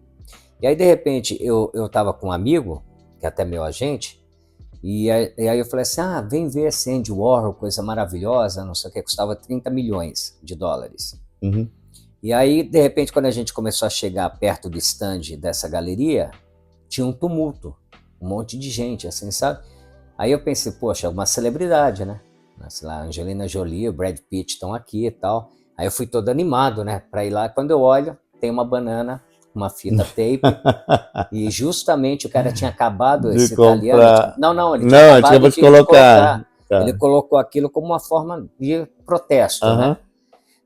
E aí, de repente, eu estava com um amigo, que é até meu agente, e aí eu falei assim, vem ver esse Andy Warhol, coisa maravilhosa, não sei o que, custava 30 milhões de dólares. E aí, de repente, quando a gente começou a chegar perto do stand dessa galeria, tinha um tumulto, um monte de gente, assim, sabe? Aí eu pensei, poxa, uma celebridade, né? Sei lá, Angelina Jolie, o Brad Pitt estão aqui e tal. Aí eu fui todo animado, né, para ir lá. Quando eu olho, tem uma banana, uma fita tape, e justamente o cara tinha acabado, esse italiano... Ele tinha acabado de colocar. Ele colocou aquilo como uma forma de protesto, né?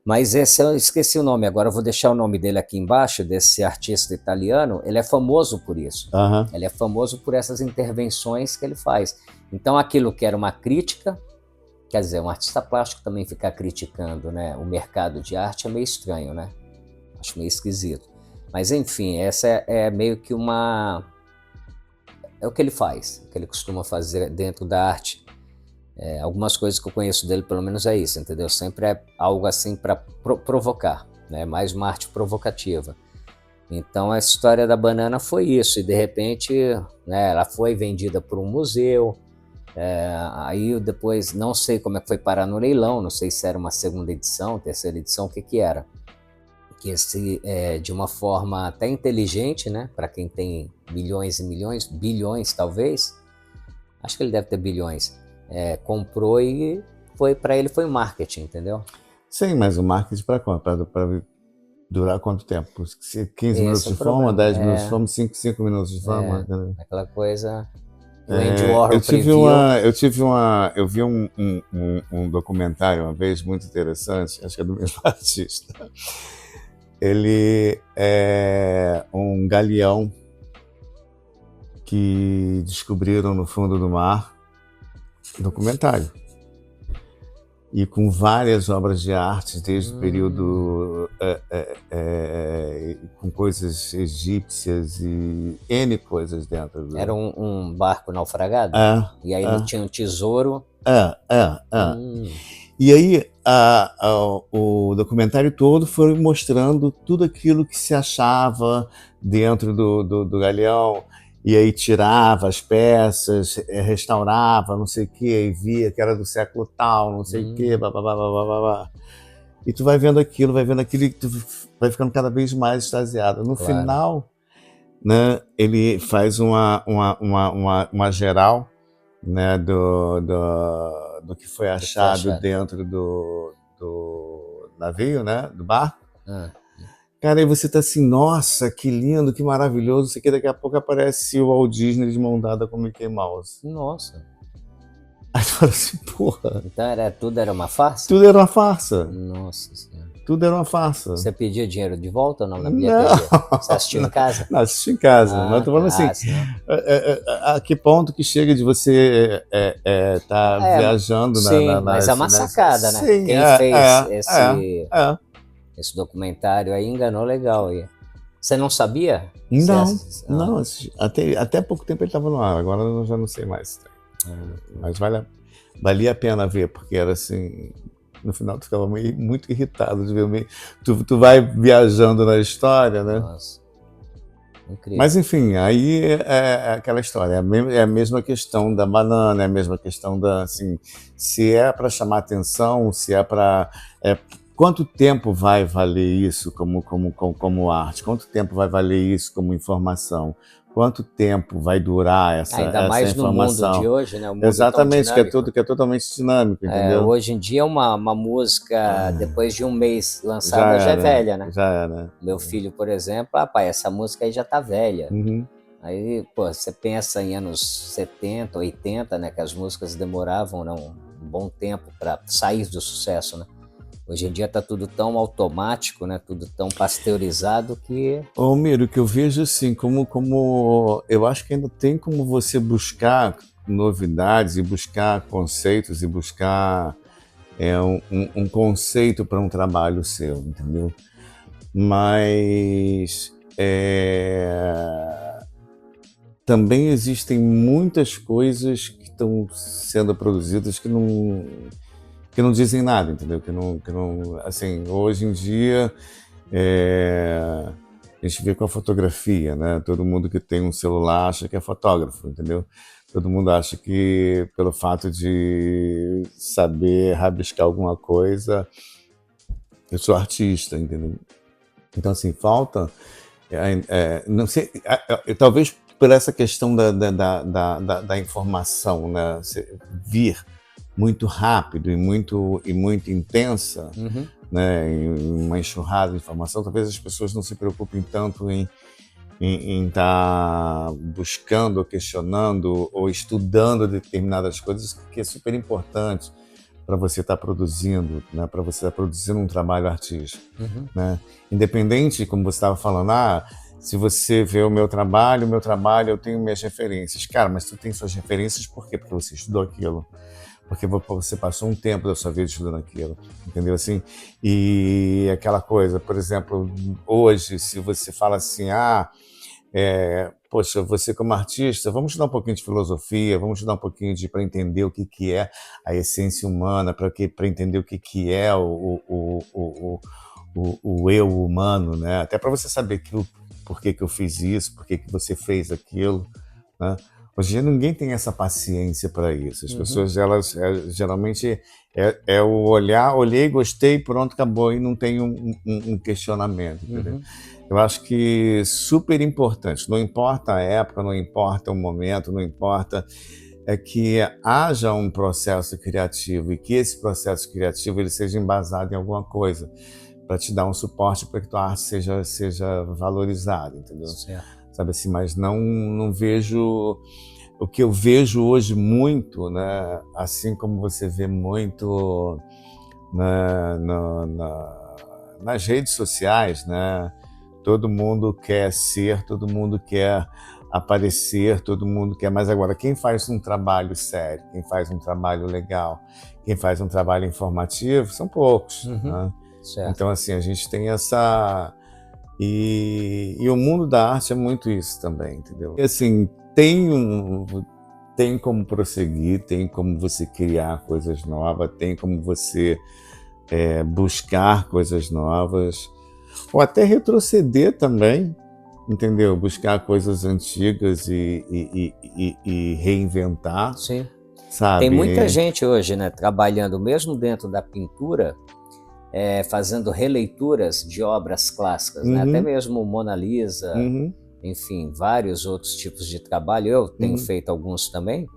Mas eu esqueci o nome, agora eu vou deixar o nome dele aqui embaixo, desse artista italiano. Ele é famoso por isso. Ele é famoso por essas intervenções que ele faz. Então aquilo que era uma crítica, quer dizer, um artista plástico também ficar criticando, né, o mercado de arte é meio estranho, né? Acho meio esquisito. Mas enfim, essa é meio que é o que ele faz, o que ele costuma fazer dentro da arte. Algumas coisas que eu conheço dele, pelo menos é isso, entendeu? Sempre é algo assim para provocar, né? Mais uma arte provocativa. Então a história da banana foi isso, e de repente, né, ela foi vendida por um museu, aí depois não sei como é que foi parar no leilão, não sei se era uma segunda edição, terceira edição, o que que era. Que de uma forma até inteligente, né, para quem tem milhões e milhões, bilhões talvez, acho que ele deve ter bilhões, comprou e para ele foi marketing, entendeu? Sim, mas o marketing para quanto? Para durar quanto tempo? 15 minutos Esse é o de fama, problema. 10 minutos de fama, 5 minutos de fama? Entendeu? Aquela coisa que o Andy Warhol Eu vi um documentário uma vez muito interessante, acho que é do mesmo artista. Ele é um galeão que descobriram no fundo do mar, documentário, e com várias obras de arte desde o período, com coisas egípcias e N coisas dentro. Era um barco naufragado? E aí ele tinha um tesouro? E aí o documentário todo foi mostrando tudo aquilo que se achava dentro do galeão, e aí tirava as peças, restaurava, não sei o que, e via que era do século tal, não sei o que, blá. E tu vai vendo aquilo, e tu vai ficando cada vez mais extasiado. No final, né, ele faz uma geral, né, do que foi achado dentro do navio, né, do barco. Cara, aí você tá assim, nossa, que lindo, que maravilhoso, isso aqui, daqui a pouco aparece o Walt Disney de mão dada com o Mickey Mouse. Nossa. Aí tu fala assim, porra. Então tudo era uma farsa? Tudo era uma farsa. Nossa Senhora. Tudo era uma farsa. Você pedia dinheiro de volta ou não na bilheteria? Você assistiu em casa? Não, assisti em casa. Mas tô falando assim, a que ponto que chega de você tá viajando mas é uma sacada, né? Sim, quem fez esse documentário aí enganou legal aí. Você não sabia? Não. Até pouco tempo ele estava no ar, agora eu já não sei mais. Mas valia a pena ver, porque era assim, no final tu ficava muito irritado de ver, tu vai viajando na história, né? Nossa, incrível. Mas enfim, aí é aquela história, é a mesma questão da banana, é a mesma questão da, assim, se é para chamar atenção, se é para... Quanto tempo vai valer isso como arte? Quanto tempo vai valer isso como informação? Quanto tempo vai durar essa informação? Ainda mais no mundo de hoje, né? O mundo exatamente, que é totalmente dinâmico, entendeu? Hoje em dia uma música, depois de um mês lançada, já é velha, né? Já era. Meu filho, por exemplo, pai, essa música aí já tá velha. Aí, pô, você pensa em anos 70, 80, né? Que as músicas demoravam, né, um bom tempo para sair do sucesso, né? Hoje em dia tá tudo tão automático, né? Tudo tão pasteurizado que... Ô, Miro, o que eu vejo assim, como eu acho que ainda tem como você buscar novidades e buscar conceitos e buscar um conceito para um trabalho seu, entendeu? Mas também existem muitas coisas que estão sendo produzidas que não dizem nada, entendeu? Que não, assim, hoje em dia a gente vê com a fotografia, né? Todo mundo que tem um celular acha que é fotógrafo, entendeu? Todo mundo acha que pelo fato de saber rabiscar alguma coisa, eu sou artista, entendeu? Então, assim, falta, não sei, talvez por essa questão da informação, né? Vir muito rápido e muito intensa, né, em uma enxurrada de informação, talvez as pessoas não se preocupem tanto em estar buscando, ou questionando, ou estudando determinadas coisas, que é super importante para você estar produzindo, né, para você estar produzindo um trabalho artístico. Né? Independente, como você estava falando, se você vê o meu trabalho, eu tenho minhas referências. Cara, mas tu tem suas referências por quê? Porque você estudou aquilo. Porque você passou um tempo da sua vida estudando aquilo, entendeu? Assim, e aquela coisa, por exemplo, hoje, se você fala assim, poxa, você como artista, vamos estudar um pouquinho de filosofia, vamos estudar um pouquinho para entender o que, que é a essência humana, para entender o que, que é o eu humano, né? Até para você saber por que, que eu fiz isso, por que, que você fez aquilo, né? Hoje em dia ninguém tem essa paciência para isso. As pessoas, elas geralmente é o olhar, olhei, gostei, pronto, acabou, e não tem um questionamento, entendeu? Eu acho que super importante, não importa a época, não importa o momento, não importa, é que haja um processo criativo e que esse processo criativo ele seja embasado em alguma coisa para te dar um suporte para que tua arte seja valorizada, entendeu? Certo. Sabe assim, mas não vejo o que eu vejo hoje muito, né? Assim como você vê muito nas redes sociais, né? Todo mundo quer ser, todo mundo quer aparecer, todo mundo quer. Mas agora, quem faz um trabalho sério, quem faz um trabalho legal, quem faz um trabalho informativo, são poucos, né? Certo. Então, assim, a gente tem essa... E o mundo da arte é muito isso também, entendeu? E, assim, tem como prosseguir, tem como você criar coisas novas, tem como você buscar coisas novas, ou até retroceder também, entendeu? Buscar coisas antigas e reinventar. Sim. Sabe? Tem muita gente hoje, né, trabalhando mesmo dentro da pintura, fazendo releituras de obras clássicas, né? Até mesmo Mona Lisa, enfim, vários outros tipos de trabalho. Eu tenho feito alguns também,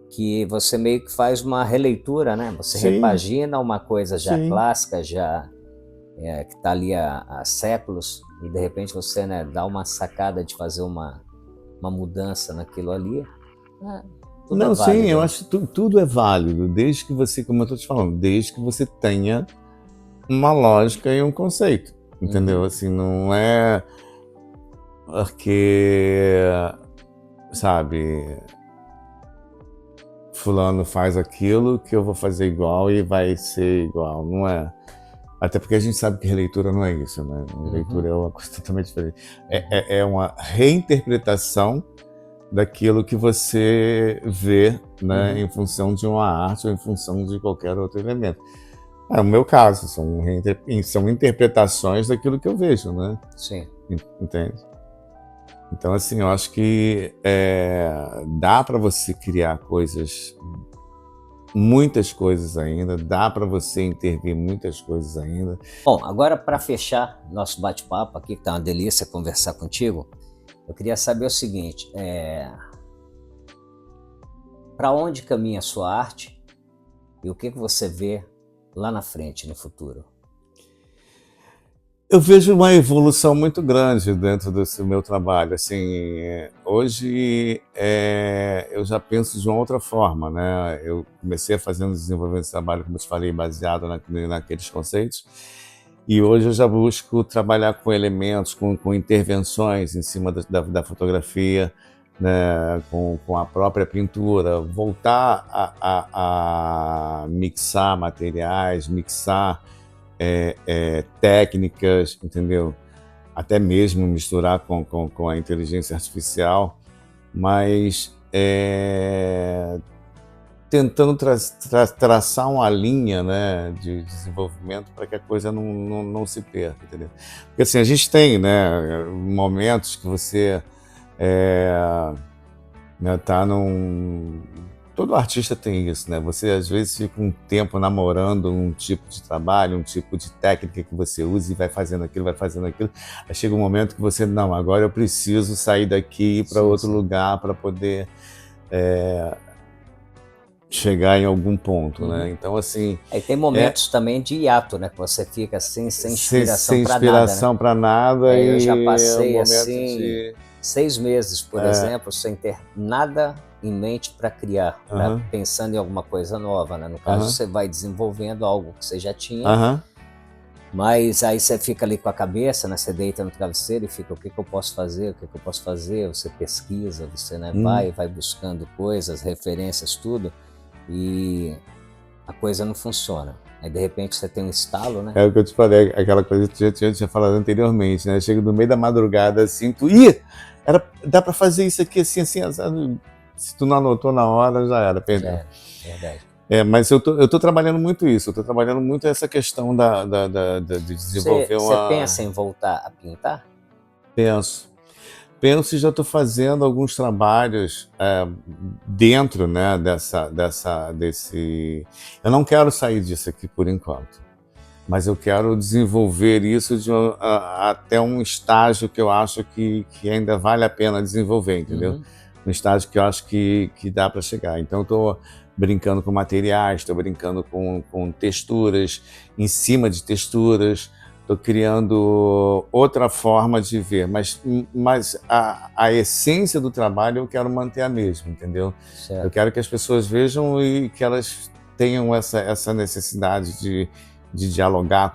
que você meio que faz uma releitura, né? Você repagina uma coisa já clássica, já que está ali há séculos, e de repente você, né, dá uma sacada de fazer uma mudança naquilo ali. Tudo Não, é válido, sim, eu né? acho que tudo é válido, desde que você, como eu estou te falando, desde que você tenha uma lógica e um conceito, entendeu? Assim, não é porque, sabe, fulano faz aquilo que eu vou fazer igual e vai ser igual, não é? Até porque a gente sabe que releitura não é isso, né? Releitura é uma coisa totalmente diferente. É uma reinterpretação daquilo que você vê, né, em função de uma arte ou em função de qualquer outro elemento. É o meu caso, são interpretações daquilo que eu vejo, né? Sim. Entende? Então, assim, eu acho que dá para você criar coisas, muitas coisas ainda, dá para você intervir muitas coisas ainda. Bom, agora para fechar nosso bate-papo aqui, que tá uma delícia conversar contigo, eu queria saber o seguinte, para onde caminha a sua arte e o que você vê lá na frente, no futuro? Eu vejo uma evolução muito grande dentro desse meu trabalho. Assim, hoje eu já penso de uma outra forma, né? Eu comecei fazendo desenvolvimento de trabalho, como eu te falei, baseado naqueles conceitos. E hoje eu já busco trabalhar com elementos, com intervenções em cima da fotografia, né? Com a própria pintura, voltar a mixar materiais, mixar técnicas, entendeu? Até mesmo misturar com a inteligência artificial, mas tentando traçar uma linha, né, de desenvolvimento para que a coisa não se perca, entendeu? Porque assim, a gente tem, né, momentos que você tá Todo artista tem isso, né? Você às vezes fica um tempo namorando um tipo de trabalho, um tipo de técnica que você usa e vai fazendo aquilo, vai fazendo aquilo. Aí chega um momento que você, não, agora eu preciso sair daqui e ir para outro lugar para poder chegar em algum ponto, né? Então, assim... Aí tem momentos também de hiato, né? Que você fica assim, sem inspiração sem para nada, né? inspiração para nada, Eu já e passei um momento assim 6 meses, por exemplo, sem ter nada em mente para criar, pensando em alguma coisa nova, né? No caso, você vai desenvolvendo algo que você já tinha, mas aí você fica ali com a cabeça, né? Você deita no travesseiro e fica, o que eu posso fazer? O que eu posso fazer? Você pesquisa, você, né, vai buscando coisas, referências, tudo, e a coisa não funciona. Aí, de repente, você tem um estalo, né? É o que eu te falei, aquela coisa que eu já tinha falado anteriormente, né? Chega no meio da madrugada, assim, ih! Dá para fazer isso aqui assim, sabe? Se tu não anotou na hora, já era, perdeu. É, verdade. Mas eu tô trabalhando muito isso, eu tô trabalhando muito essa questão de desenvolver Você pensa em voltar a pintar? Penso e já estou fazendo alguns trabalhos dentro, né, desse... Eu não quero sair disso aqui por enquanto, mas eu quero desenvolver isso até um estágio que eu acho que ainda vale a pena desenvolver, entendeu? Uhum. Um estágio que eu acho que dá para chegar. Então, eu estou brincando com materiais, estou brincando com texturas, em cima de texturas, estou criando outra forma de ver, mas a essência do trabalho eu quero manter a mesma, entendeu? Certo. Eu quero que as pessoas vejam e que elas tenham essa necessidade de dialogar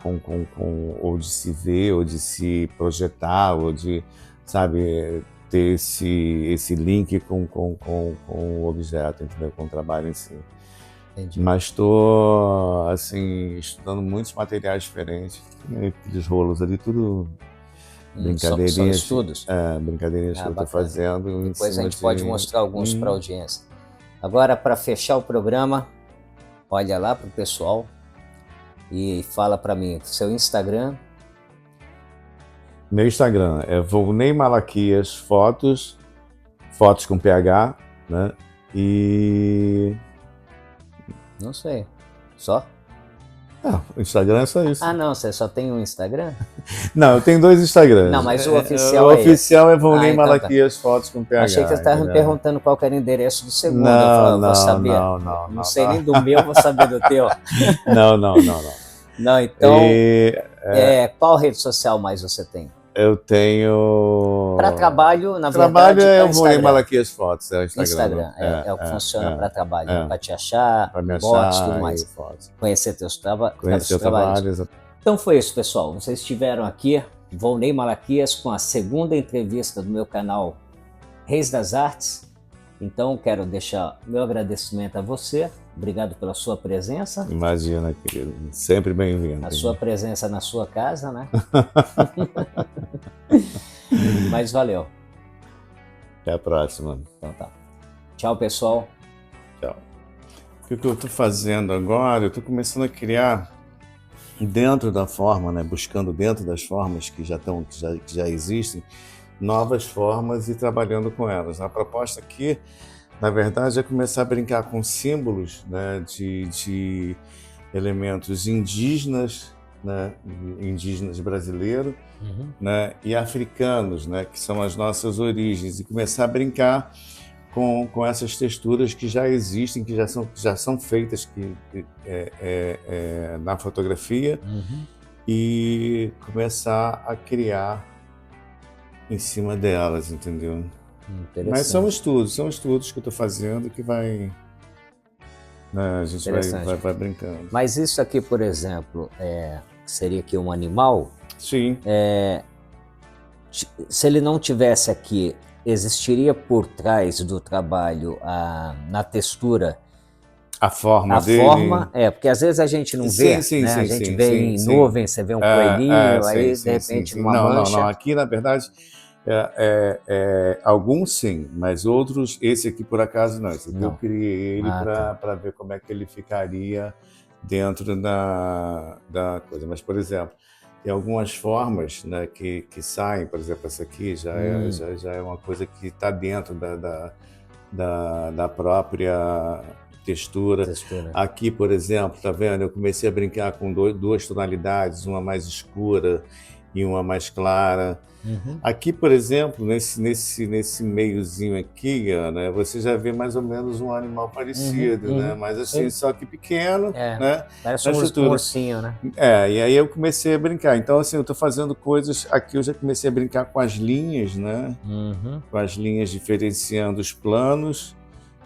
ou de se ver, ou de se projetar, ou de, sabe, ter esse link com o objeto, entendeu? Com o trabalho em si. Entendi. Mas estou, assim, estudando muitos materiais diferentes, aqueles rolos ali, tudo brincadeirinhas. São estudos? Brincadeirinhas que eu estou Bacana. fazendo. Depois a gente pode mostrar alguns para a audiência. Agora, para fechar o programa, olha lá para o pessoal e fala para mim seu Instagram. Meu Instagram é Volney Malaquias fotos com PH, né? E... Não sei. Só? O Instagram é só isso. Ah, não, você só tem um Instagram? Não, eu tenho 2 Instagrams. Não, mas o oficial o oficial é Volney então Malaquias fotos com PH. Achei que você estava me perguntando qual que era o endereço do segundo. Não, eu falei, não, vou saber. não sei nem do meu, vou saber do teu. Não. Não, então, qual rede social mais você tem? Eu tenho... Para trabalho, na trabalho verdade, é o Volney Malaquias fotos, é o Instagram. É o que funciona para trabalho, para te achar, para me bots, achar, tudo mais. Conhecer teus trabalhos. trabalhos. Então foi isso, pessoal. Vocês estiveram aqui, Volney Malaquias, com a segunda entrevista do meu canal Reis das Artes. Então quero deixar meu agradecimento a você. Obrigado pela sua presença. Imagina, querido. Sempre bem-vindo. A sua presença na sua casa, né? Mas valeu. Até a próxima. Então tá. Tchau, pessoal. Tchau. O que eu estou fazendo agora, eu estou começando a criar dentro da forma, né? Buscando dentro das formas que já existem, novas formas e trabalhando com elas. A proposta aqui, na verdade, é começar a brincar com símbolos, né, de elementos indígenas, né, indígenas brasileiros, né, e africanos, né, que são as nossas origens, e começar a brincar com essas texturas que já existem, que já são feitas na fotografia, e começar a criar em cima delas, entendeu? Mas são estudos que eu estou fazendo que vai... Né, a gente vai brincando. Mas isso aqui, por exemplo, seria aqui um animal? Sim. Se ele não tivesse aqui, existiria por trás do trabalho, na textura, a forma dele? A forma, porque às vezes a gente não vê, né? A gente vê em nuvem, você vê um coelhinho, aí de repente numa mancha. Não, aqui na verdade... alguns sim, mas outros, esse aqui por acaso não. Esse aqui eu criei ele para ver como é que ele ficaria dentro da coisa. Mas, por exemplo, tem algumas formas, né, que saem, por exemplo, essa aqui já é uma coisa que está dentro da própria textura. Aqui, por exemplo, tá vendo? Eu comecei a brincar com duas tonalidades, uma mais escura e uma mais clara. Aqui, por exemplo, nesse meiozinho aqui, né, você já vê mais ou menos um animal parecido, né? Mas assim, só que pequeno, né? Parece um ursinho, né? E aí eu comecei a brincar. Então, assim, eu estou fazendo coisas... Aqui eu já comecei a brincar com as linhas, né? Com as linhas diferenciando os planos,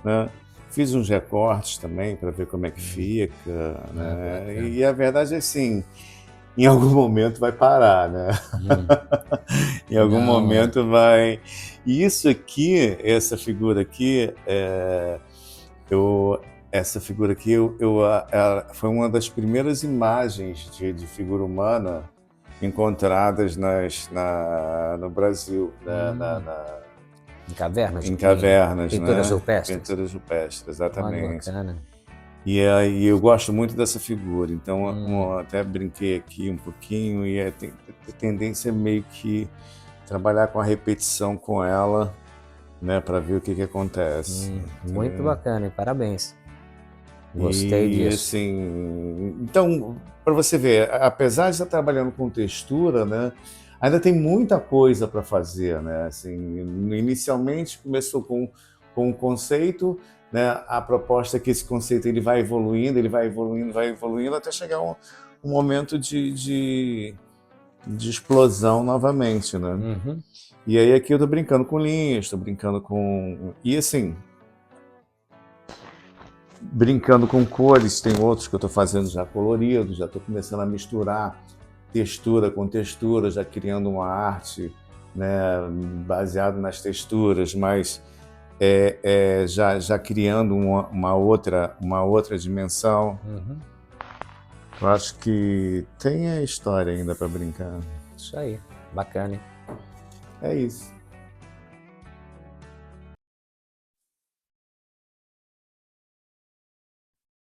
né? Fiz uns recortes também para ver como é que fica, né? E a verdade é assim... Em algum momento vai parar, né? Em algum momento vai... E isso aqui, essa figura aqui, foi uma das primeiras imagens de figura humana encontradas no Brasil, né? Em cavernas? Em cavernas, Pinturas né? rupestres? Pinturas rupestres, Olha, exatamente. bacana. E aí eu gosto muito dessa figura, então eu até brinquei aqui um pouquinho e a tendência é meio que trabalhar com a repetição com ela, né, para ver o que acontece. Muito bacana, e parabéns. Gostei E disso. assim, então, para você ver, apesar de estar trabalhando com textura, né, ainda tem muita coisa para fazer, né? Assim, inicialmente começou com um conceito, né? A proposta é que esse conceito ele vai evoluindo, vai evoluindo até chegar um momento de explosão novamente, né? Uhum. E aí aqui eu tô brincando com linhas, estou brincando com e assim brincando com cores. Tem outros que eu estou fazendo já coloridos, já estou começando a misturar textura com textura, já criando uma arte, né, baseado nas texturas, mas já criando uma outra dimensão. Uhum. Eu acho que tem a história ainda para brincar. Isso aí, bacana, hein? É isso.